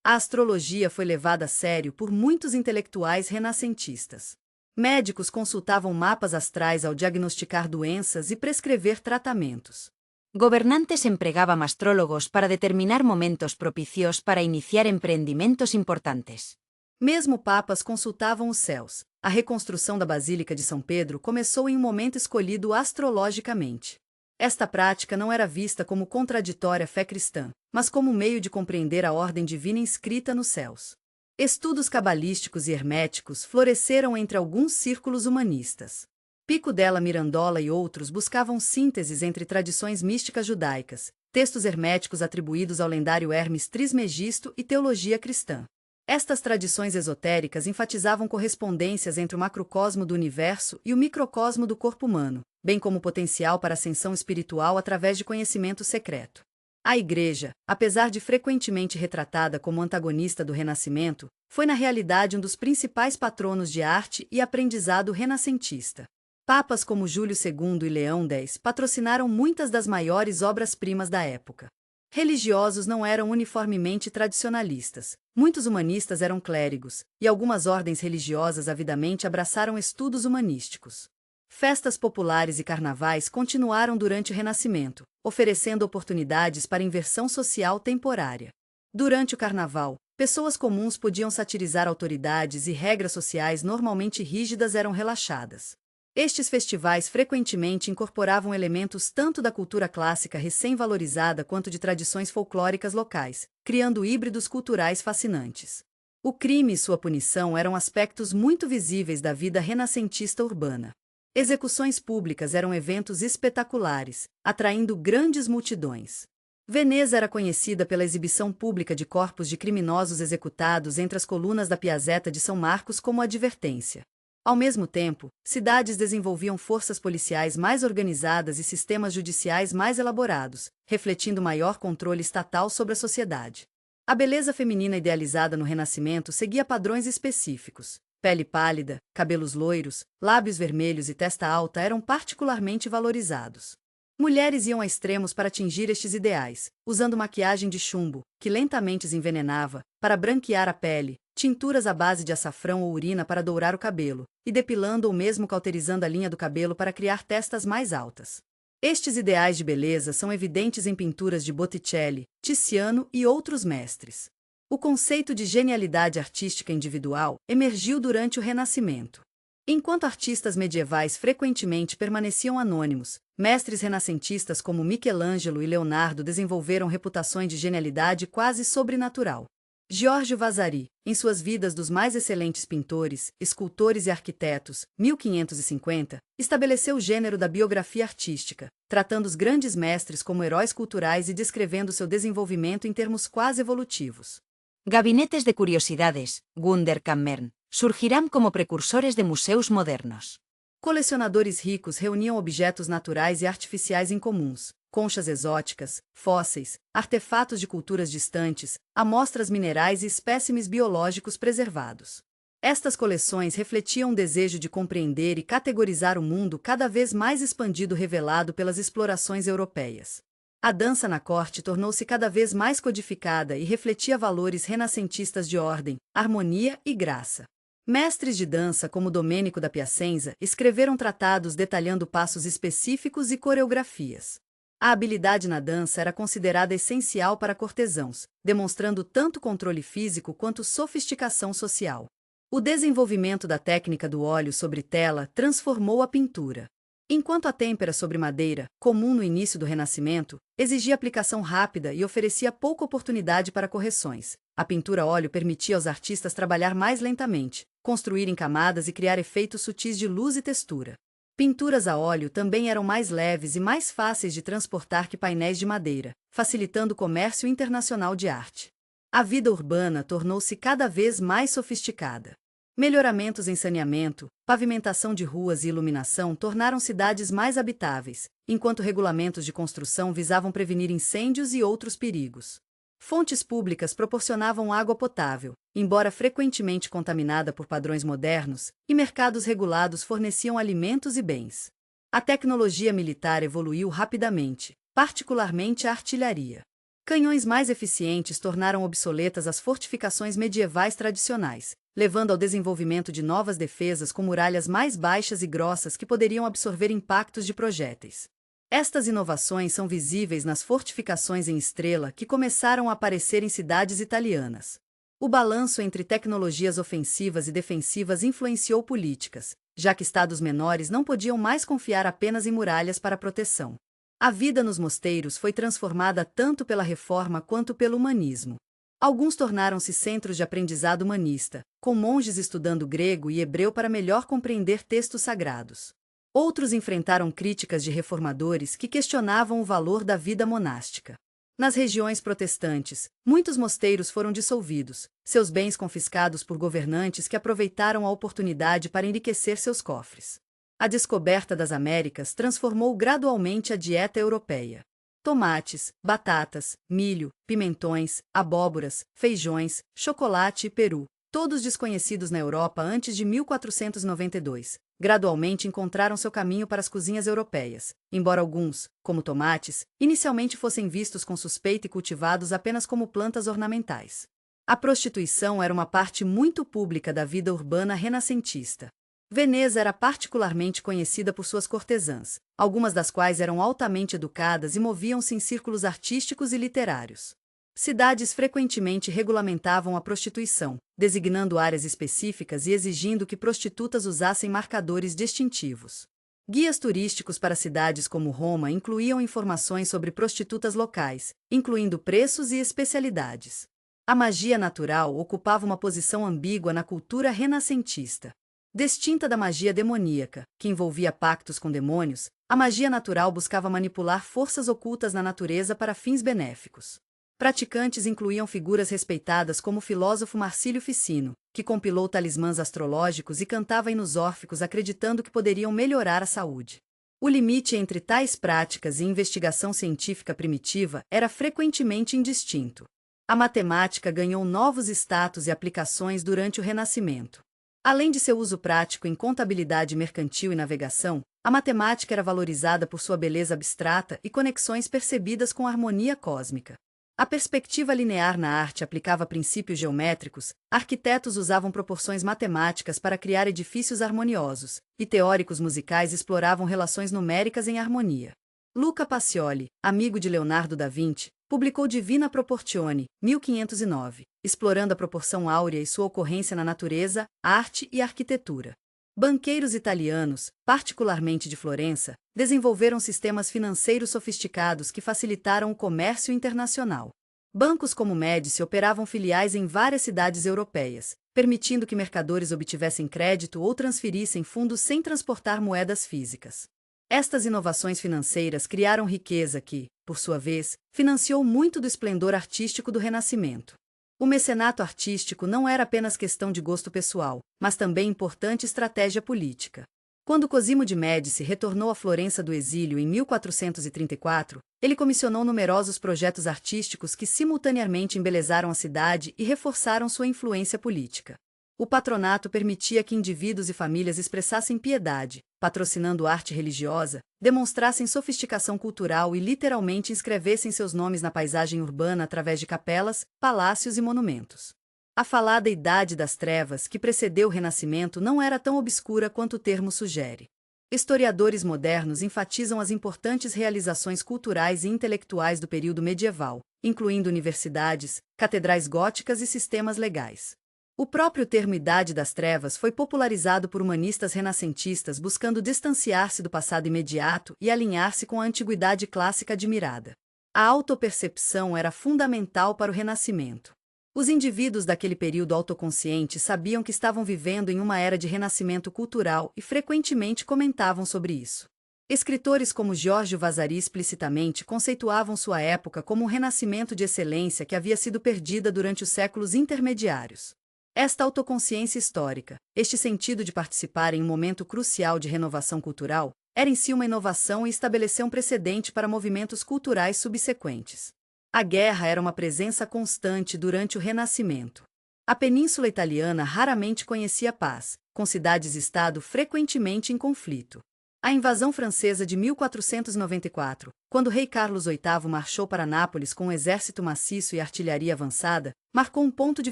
A astrologia foi levada a sério por muitos intelectuais renascentistas. Médicos consultavam mapas astrais ao diagnosticar doenças e prescrever tratamentos. Gobernantes empregaban astrólogos para determinar momentos propicios para iniciar empreendimentos importantes. Mesmo papas consultavam os céus. A reconstrução da Basílica de São Pedro começou em um momento escolhido astrologicamente. Esta prática não era vista como contraditória à fé cristã, mas como meio de compreender a ordem divina inscrita nos céus. Estudos cabalísticos e herméticos floresceram entre alguns círculos humanistas. Pico della Mirandola e outros buscavam sínteses entre tradições místicas judaicas, textos herméticos atribuídos ao lendário Hermes Trismegisto e teologia cristã. Estas tradições esotéricas enfatizavam correspondências entre o macrocosmo do universo e o microcosmo do corpo humano, bem como o potencial para ascensão espiritual através de conhecimento secreto. A Igreja, apesar de frequentemente retratada como antagonista do Renascimento, foi na realidade um dos principais patronos de arte e aprendizado renascentista. Papas como Júlio II e Leão X patrocinaram muitas das maiores obras-primas da época. Religiosos não eram uniformemente tradicionalistas. Muitos humanistas eram clérigos, e algumas ordens religiosas avidamente abraçaram estudos humanísticos. Festas populares e carnavais continuaram durante o Renascimento, oferecendo oportunidades para inversão social temporária. Durante o carnaval, pessoas comuns podiam satirizar autoridades e regras sociais normalmente rígidas eram relaxadas. Estes festivais frequentemente incorporavam elementos tanto da cultura clássica recém-valorizada quanto de tradições folclóricas locais, criando híbridos culturais fascinantes. O crime e sua punição eram aspectos muito visíveis da vida renascentista urbana. Execuções públicas eram eventos espetaculares, atraindo grandes multidões. Veneza era conhecida pela exibição pública de corpos de criminosos executados entre as colunas da Piazzetta de São Marcos como advertência. Ao mesmo tempo, cidades desenvolviam forças policiais mais organizadas e sistemas judiciais mais elaborados, refletindo maior controle estatal sobre a sociedade. A beleza feminina idealizada no Renascimento seguia padrões específicos. Pele pálida, cabelos loiros, lábios vermelhos e testa alta eram particularmente valorizados. Mulheres iam a extremos para atingir estes ideais, usando maquiagem de chumbo, que lentamente as envenenava, para branquear a pele, tinturas à base de açafrão ou urina para dourar o cabelo, e depilando ou mesmo cauterizando a linha do cabelo para criar testas mais altas. Estes ideais de beleza são evidentes em pinturas de Botticelli, Tiziano e outros mestres. O conceito de genialidade artística individual emergiu durante o Renascimento. Enquanto artistas medievais frequentemente permaneciam anônimos, mestres renascentistas como Michelangelo e Leonardo desenvolveram reputações de genialidade quase sobrenatural. Giorgio Vasari, em suas vidas dos mais excelentes pintores, escultores e arquitetos, 1550, estabeleceu o gênero da biografia artística, tratando os grandes mestres como heróis culturais e descrevendo seu desenvolvimento em termos quase evolutivos. Gabinetes de curiosidades, Wunderkammern, surgirán como precursores de museus modernos. Colecionadores ricos reuniam objetos naturais e artificiais incomuns, conchas exóticas, fósseis, artefatos de culturas distantes, amostras minerais e espécimes biológicos preservados. Estas coleções refletiam um desejo de compreender e categorizar o mundo cada vez mais expandido revelado pelas explorações europeias. A dança na corte tornou-se cada vez mais codificada e refletia valores renascentistas de ordem, harmonia e graça. Mestres de dança como Domênico da Piacenza escreveram tratados detalhando passos específicos e coreografias. A habilidade na dança era considerada essencial para cortesãos, demonstrando tanto controle físico quanto sofisticação social. O desenvolvimento da técnica do óleo sobre tela transformou a pintura. Enquanto a têmpera sobre madeira, comum no início do Renascimento, exigia aplicação rápida e oferecia pouca oportunidade para correções, a pintura a óleo permitia aos artistas trabalhar mais lentamente, construir em camadas e criar efeitos sutis de luz e textura. Pinturas a óleo também eram mais leves e mais fáceis de transportar que painéis de madeira, facilitando o comércio internacional de arte. A vida urbana tornou-se cada vez mais sofisticada. Melhoramentos em saneamento, pavimentação de ruas e iluminação tornaram cidades mais habitáveis, enquanto regulamentos de construção visavam prevenir incêndios e outros perigos. Fontes públicas proporcionavam água potável, embora frequentemente contaminada por padrões modernos, e mercados regulados forneciam alimentos e bens. A tecnologia militar evoluiu rapidamente, particularmente a artilharia. Canhões mais eficientes tornaram obsoletas as fortificações medievais tradicionais, levando ao desenvolvimento de novas defesas com muralhas mais baixas e grossas que poderiam absorver impactos de projéteis. Estas inovações são visíveis nas fortificações em estrela que começaram a aparecer em cidades italianas. O balanço entre tecnologias ofensivas e defensivas influenciou políticas, já que estados menores não podiam mais confiar apenas em muralhas para proteção. A vida nos mosteiros foi transformada tanto pela reforma quanto pelo humanismo. Alguns tornaram-se centros de aprendizado humanista, com monges estudando grego e hebreu para melhor compreender textos sagrados. Outros enfrentaram críticas de reformadores que questionavam o valor da vida monástica. Nas regiões protestantes, muitos mosteiros foram dissolvidos, seus bens confiscados por governantes que aproveitaram a oportunidade para enriquecer seus cofres. A descoberta das Américas transformou gradualmente a dieta europeia. Tomates, batatas, milho, pimentões, abóboras, feijões, chocolate e peru, todos desconhecidos na Europa antes de 1492, gradualmente encontraram seu caminho para as cozinhas europeias, embora alguns, como tomates, inicialmente fossem vistos com suspeita e cultivados apenas como plantas ornamentais. A prostituição era uma parte muito pública da vida urbana renascentista. Veneza era particularmente conhecida por suas cortesãs, algumas das quais eram altamente educadas e moviam-se em círculos artísticos e literários. Cidades frequentemente regulamentavam a prostituição, designando áreas específicas e exigindo que prostitutas usassem marcadores distintivos. Guias turísticos para cidades como Roma incluíam informações sobre prostitutas locais, incluindo preços e especialidades. A magia natural ocupava uma posição ambígua na cultura renascentista. Distinta da magia demoníaca, que envolvia pactos com demônios, a magia natural buscava manipular forças ocultas na natureza para fins benéficos. Praticantes incluíam figuras respeitadas como o filósofo Marcílio Ficino, que compilou talismãs astrológicos e cantava hinos órficos acreditando que poderiam melhorar a saúde. O limite entre tais práticas e investigação científica primitiva era frequentemente indistinto. A matemática ganhou novos status e aplicações durante o Renascimento. Além de seu uso prático em contabilidade mercantil e navegação, a matemática era valorizada por sua beleza abstrata e conexões percebidas com a harmonia cósmica. A perspectiva linear na arte aplicava princípios geométricos, arquitetos usavam proporções matemáticas para criar edifícios harmoniosos, e teóricos musicais exploravam relações numéricas em harmonia. Luca Pacioli, amigo de Leonardo da Vinci, publicou Divina Proportione, 1509, explorando a proporção áurea e sua ocorrência na natureza, arte e arquitetura. Banqueiros italianos, particularmente de Florença, desenvolveram sistemas financeiros sofisticados que facilitaram o comércio internacional. Bancos como o Médici operavam filiais em várias cidades europeias, permitindo que mercadores obtivessem crédito ou transferissem fundos sem transportar moedas físicas. Estas inovações financeiras criaram riqueza que, por sua vez, financiou muito do esplendor artístico do Renascimento. O mecenato artístico não era apenas questão de gosto pessoal, mas também importante estratégia política. Quando Cosimo de Médici retornou à Florença do exílio em 1434, ele comissionou numerosos projetos artísticos que simultaneamente embelezaram a cidade e reforçaram sua influência política. O patronato permitia que indivíduos e famílias expressassem piedade, patrocinando arte religiosa, demonstrassem sofisticação cultural e literalmente inscrevessem seus nomes na paisagem urbana através de capelas, palácios e monumentos. A falada Idade das Trevas, que precedeu o Renascimento, não era tão obscura quanto o termo sugere. Historiadores modernos enfatizam as importantes realizações culturais e intelectuais do período medieval, incluindo universidades, catedrais góticas e sistemas legais. O próprio termo Idade das Trevas foi popularizado por humanistas renascentistas buscando distanciar-se do passado imediato e alinhar-se com a antiguidade clássica admirada. A autopercepção era fundamental para o Renascimento. Os indivíduos daquele período autoconsciente sabiam que estavam vivendo em uma era de renascimento cultural e frequentemente comentavam sobre isso. Escritores como Giorgio Vasari explicitamente conceituavam sua época como um renascimento de excelência que havia sido perdida durante os séculos intermediários. Esta autoconsciência histórica, este sentido de participar em um momento crucial de renovação cultural, era em si uma inovação e estabeleceu um precedente para movimentos culturais subsequentes. A guerra era uma presença constante durante o Renascimento. A Península Italiana raramente conhecia paz, com cidades-estado frequentemente em conflito. A invasão francesa de 1494, quando o rei Carlos VIII marchou para Nápoles com um exército maciço e artilharia avançada, marcou um ponto de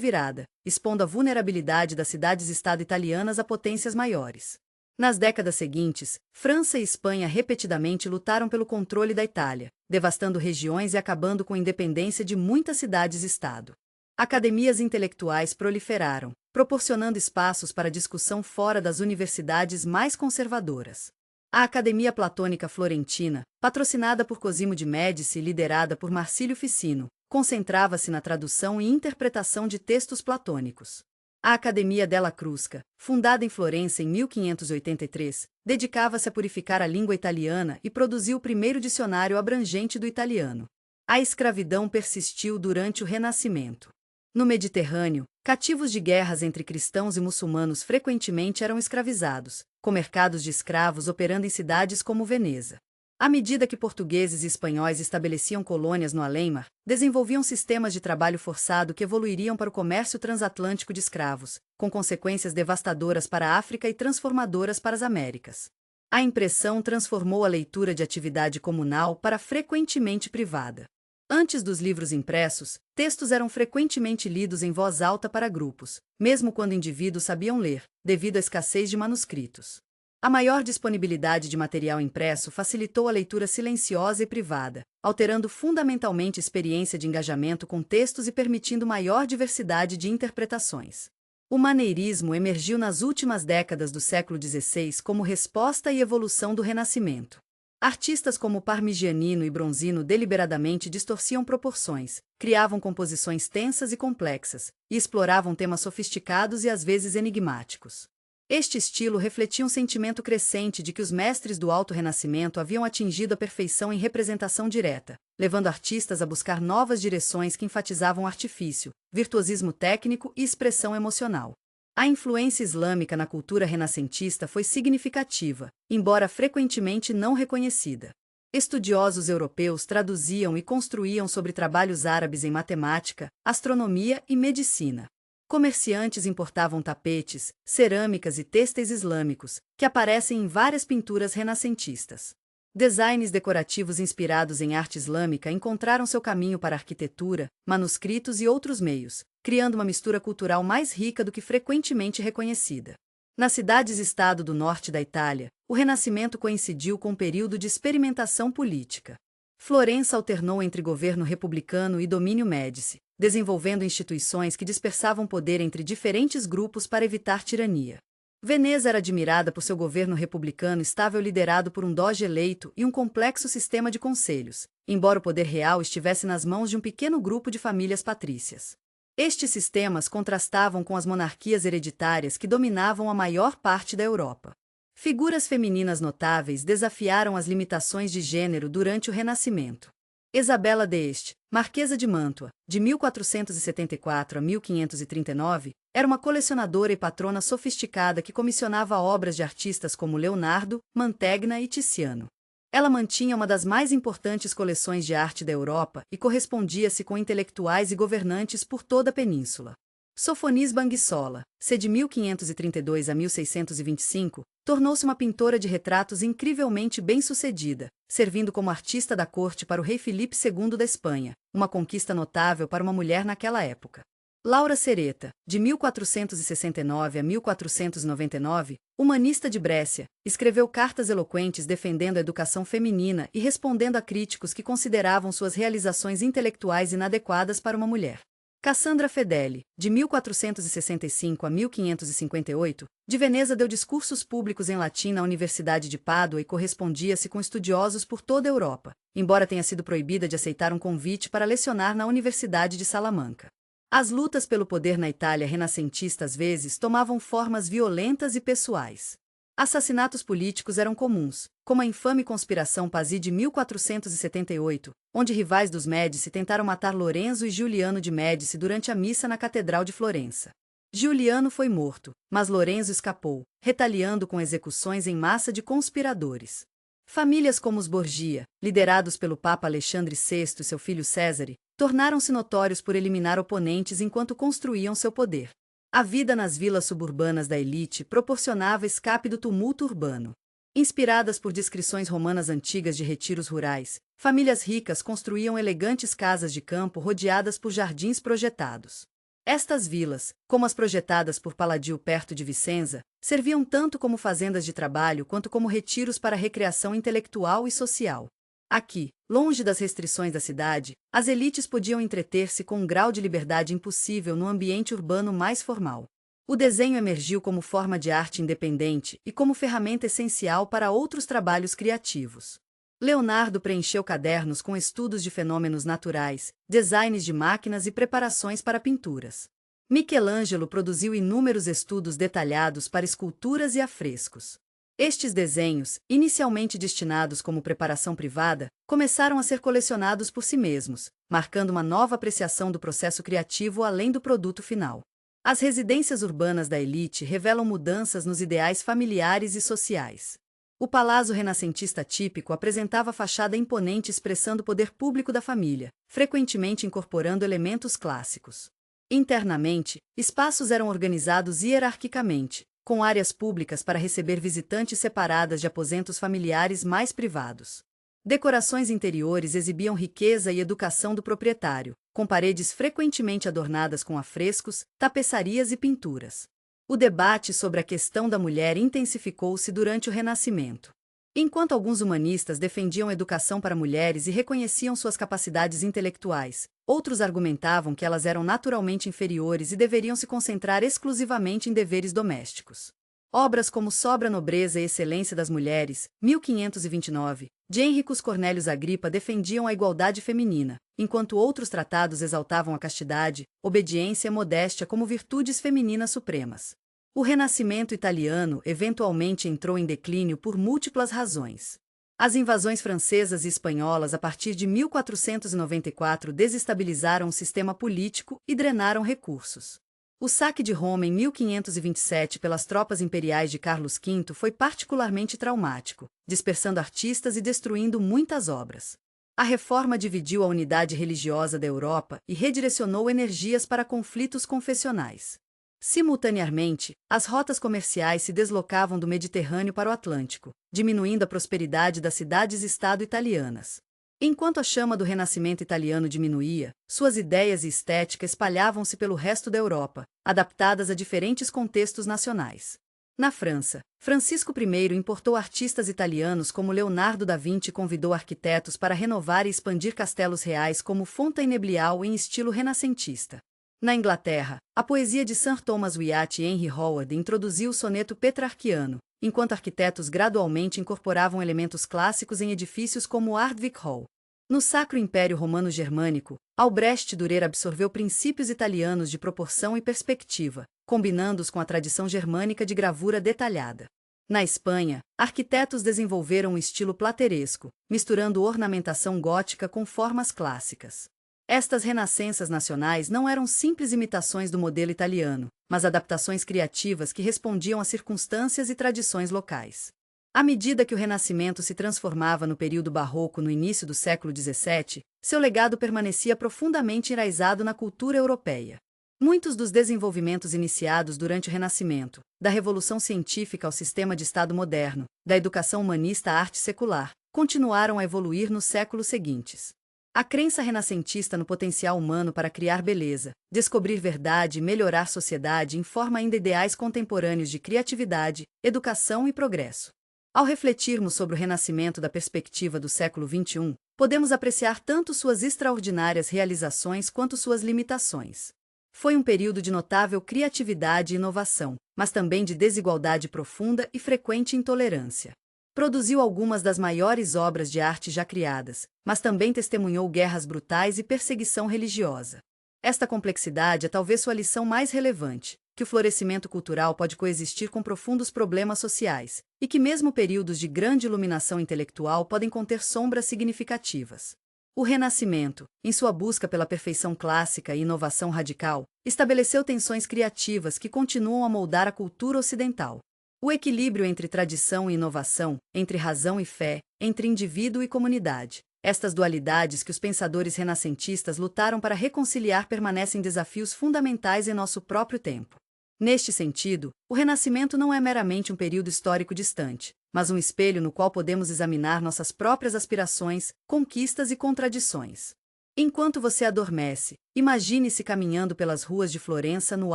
virada, expondo a vulnerabilidade das cidades-estado italianas a potências maiores. Nas décadas seguintes, França e Espanha repetidamente lutaram pelo controle da Itália, devastando regiões e acabando com a independência de muitas cidades-estado. Academias intelectuais proliferaram, proporcionando espaços para discussão fora das universidades mais conservadoras. A Academia Platônica Florentina, patrocinada por Cosimo de Médici e liderada por Marcílio Ficino, concentrava-se na tradução e interpretação de textos platônicos. A Academia della Crusca, fundada em Florença em 1583, dedicava-se a purificar a língua italiana e produziu o primeiro dicionário abrangente do italiano. A escravidão persistiu durante o Renascimento. No Mediterrâneo, cativos de guerras entre cristãos e muçulmanos frequentemente eram escravizados, com mercados de escravos operando em cidades como Veneza. À medida que portugueses e espanhóis estabeleciam colônias no além-mar, desenvolviam sistemas de trabalho forçado que evoluiriam para o comércio transatlântico de escravos, com consequências devastadoras para a África e transformadoras para as Américas. A impressão transformou a leitura de atividade comunal para frequentemente privada. Antes dos livros impressos, textos eram frequentemente lidos em voz alta para grupos, mesmo quando indivíduos sabiam ler, devido à escassez de manuscritos. A maior disponibilidade de material impresso facilitou a leitura silenciosa e privada, alterando fundamentalmente a experiência de engajamento com textos e permitindo maior diversidade de interpretações. O maneirismo emergiu nas últimas décadas do século XVI como resposta e evolução do Renascimento. Artistas como Parmigianino e Bronzino deliberadamente distorciam proporções, criavam composições tensas e complexas, e exploravam temas sofisticados e às vezes enigmáticos. Este estilo refletia um sentimento crescente de que os mestres do Alto Renascimento haviam atingido a perfeição em representação direta, levando artistas a buscar novas direções que enfatizavam artifício, virtuosismo técnico e expressão emocional. A influência islâmica na cultura renascentista foi significativa, embora frequentemente não reconhecida. Estudiosos europeus traduziam e construíam sobre trabalhos árabes em matemática, astronomia e medicina. Comerciantes importavam tapetes, cerâmicas e têxteis islâmicos, que aparecem em várias pinturas renascentistas. Designs decorativos inspirados em arte islâmica encontraram seu caminho para a arquitetura, manuscritos e outros meios, criando uma mistura cultural mais rica do que frequentemente reconhecida. Nas cidades-estado do norte da Itália, o Renascimento coincidiu com um período de experimentação política. Florença alternou entre governo republicano e domínio Médici, desenvolvendo instituições que dispersavam poder entre diferentes grupos para evitar tirania. Veneza era admirada por seu governo republicano estável liderado por um doge eleito e um complexo sistema de conselhos, embora o poder real estivesse nas mãos de um pequeno grupo de famílias patrícias. Estes sistemas contrastavam com as monarquias hereditárias que dominavam a maior parte da Europa. Figuras femininas notáveis desafiaram as limitações de gênero durante o Renascimento. Isabela d'Este, Marquesa de Mantua, de 1474 a 1539, era uma colecionadora e patrona sofisticada que comissionava obras de artistas como Leonardo, Mantegna e Tiziano. Ela mantinha uma das mais importantes coleções de arte da Europa e correspondia-se com intelectuais e governantes por toda a península. Sofonis Banguissola, de 1532 a 1625, tornou-se uma pintora de retratos incrivelmente bem-sucedida, servindo como artista da corte para o rei Filipe II da Espanha, uma conquista notável para uma mulher naquela época. Laura Sereta, de 1469 a 1499, humanista de Brécia, escreveu cartas eloquentes defendendo a educação feminina e respondendo a críticos que consideravam suas realizações intelectuais inadequadas para uma mulher. Cassandra Fedeli, de 1465 a 1558, de Veneza deu discursos públicos em latim na Universidade de Pádua e correspondia-se com estudiosos por toda a Europa, embora tenha sido proibida de aceitar um convite para lecionar na Universidade de Salamanca. As lutas pelo poder na Itália renascentista às vezes tomavam formas violentas e pessoais. Assassinatos políticos eram comuns, como a infame Conspiração Pazzi de 1478, onde rivais dos Médici tentaram matar Lorenzo e Giuliano de Médici durante a missa na Catedral de Florença. Giuliano foi morto, mas Lorenzo escapou, retaliando com execuções em massa de conspiradores. Famílias como os Borgia, liderados pelo Papa Alexandre VI e seu filho Cesare, tornaram-se notórios por eliminar oponentes enquanto construíam seu poder. A vida nas vilas suburbanas da elite proporcionava escape do tumulto urbano. Inspiradas por descrições romanas antigas de retiros rurais, famílias ricas construíam elegantes casas de campo rodeadas por jardins projetados. Estas vilas, como as projetadas por Palladio perto de Vicenza, serviam tanto como fazendas de trabalho quanto como retiros para recreação intelectual e social. Aqui, longe das restrições da cidade, as elites podiam entreter-se com um grau de liberdade impossível no ambiente urbano mais formal. O desenho emergiu como forma de arte independente e como ferramenta essencial para outros trabalhos criativos. Leonardo preencheu cadernos com estudos de fenômenos naturais, designs de máquinas e preparações para pinturas. Michelangelo produziu inúmeros estudos detalhados para esculturas e afrescos. Estes desenhos, inicialmente destinados como preparação privada, começaram a ser colecionados por si mesmos, marcando uma nova apreciação do processo criativo além do produto final. As residências urbanas da elite revelam mudanças nos ideais familiares e sociais. O palácio renascentista típico apresentava fachada imponente expressando o poder público da família, frequentemente incorporando elementos clássicos. Internamente, espaços eram organizados hierarquicamente, com áreas públicas para receber visitantes separadas de aposentos familiares mais privados. Decorações interiores exibiam riqueza e educação do proprietário, com paredes frequentemente adornadas com afrescos, tapeçarias e pinturas. O debate sobre a questão da mulher intensificou-se durante o Renascimento. Enquanto alguns humanistas defendiam educação para mulheres e reconheciam suas capacidades intelectuais, outros argumentavam que elas eram naturalmente inferiores e deveriam se concentrar exclusivamente em deveres domésticos. Obras como Sobre a Nobreza e Excelência das Mulheres, 1529, de Henricus Cornelius Agripa defendiam a igualdade feminina, enquanto outros tratados exaltavam a castidade, obediência e modéstia como virtudes femininas supremas. O Renascimento italiano eventualmente entrou em declínio por múltiplas razões. As invasões francesas e espanholas a partir de 1494 desestabilizaram o sistema político e drenaram recursos. O saque de Roma em 1527 pelas tropas imperiais de Carlos V foi particularmente traumático, dispersando artistas e destruindo muitas obras. A reforma dividiu a unidade religiosa da Europa e redirecionou energias para conflitos confessionais. Simultaneamente, as rotas comerciais se deslocavam do Mediterrâneo para o Atlântico, diminuindo a prosperidade das cidades-estado italianas. Enquanto a chama do Renascimento italiano diminuía, suas ideias e estética espalhavam-se pelo resto da Europa, adaptadas a diferentes contextos nacionais. Na França, Francisco I importou artistas italianos como Leonardo da Vinci e convidou arquitetos para renovar e expandir castelos reais como Fontainebleau em estilo renascentista. Na Inglaterra, a poesia de Sir Thomas Wyatt e Henry Howard introduziu o soneto petrarquiano, enquanto arquitetos gradualmente incorporavam elementos clássicos em edifícios como Ardwick Hall. No Sacro Império Romano Germânico, Albrecht Dürer absorveu princípios italianos de proporção e perspectiva, combinando-os com a tradição germânica de gravura detalhada. Na Espanha, arquitetos desenvolveram um estilo plateresco, misturando ornamentação gótica com formas clássicas. Estas renascenças nacionais não eram simples imitações do modelo italiano, mas adaptações criativas que respondiam a circunstâncias e tradições locais. À medida que o Renascimento se transformava no período barroco no início do século XVII, seu legado permanecia profundamente enraizado na cultura europeia. Muitos dos desenvolvimentos iniciados durante o Renascimento, da Revolução Científica ao sistema de Estado moderno, da educação humanista à arte secular, continuaram a evoluir nos séculos seguintes. A crença renascentista no potencial humano para criar beleza, descobrir verdade e melhorar a sociedade informa ainda ideais contemporâneos de criatividade, educação e progresso. Ao refletirmos sobre o Renascimento da perspectiva do século XXI, podemos apreciar tanto suas extraordinárias realizações quanto suas limitações. Foi um período de notável criatividade e inovação, mas também de desigualdade profunda e frequente intolerância. Produziu algumas das maiores obras de arte já criadas, mas também testemunhou guerras brutais e perseguição religiosa. Esta complexidade é talvez sua lição mais relevante, que o florescimento cultural pode coexistir com profundos problemas sociais, e que mesmo períodos de grande iluminação intelectual podem conter sombras significativas. O Renascimento, em sua busca pela perfeição clássica e inovação radical, estabeleceu tensões criativas que continuam a moldar a cultura ocidental. O equilíbrio entre tradição e inovação, entre razão e fé, entre indivíduo e comunidade. Estas dualidades que os pensadores renascentistas lutaram para reconciliar permanecem desafios fundamentais em nosso próprio tempo. Neste sentido, o Renascimento não é meramente um período histórico distante, mas um espelho no qual podemos examinar nossas próprias aspirações, conquistas e contradições. Enquanto você adormece, imagine-se caminhando pelas ruas de Florença no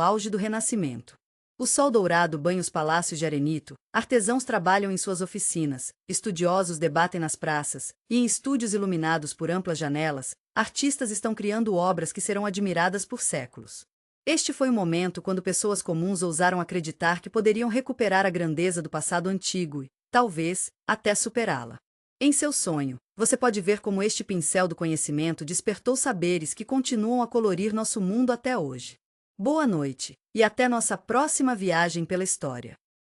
auge do Renascimento. O sol dourado banha os palácios de Arenito, artesãos trabalham em suas oficinas, estudiosos debatem nas praças, e em estúdios iluminados por amplas janelas, artistas estão criando obras que serão admiradas por séculos. Este foi o momento quando pessoas comuns ousaram acreditar que poderiam recuperar a grandeza do passado antigo e, talvez, até superá-la. Em seu sonho, você pode ver como este pincel do conhecimento despertou saberes que continuam a colorir nosso mundo até hoje. Boa noite, e até nossa próxima viagem pela história.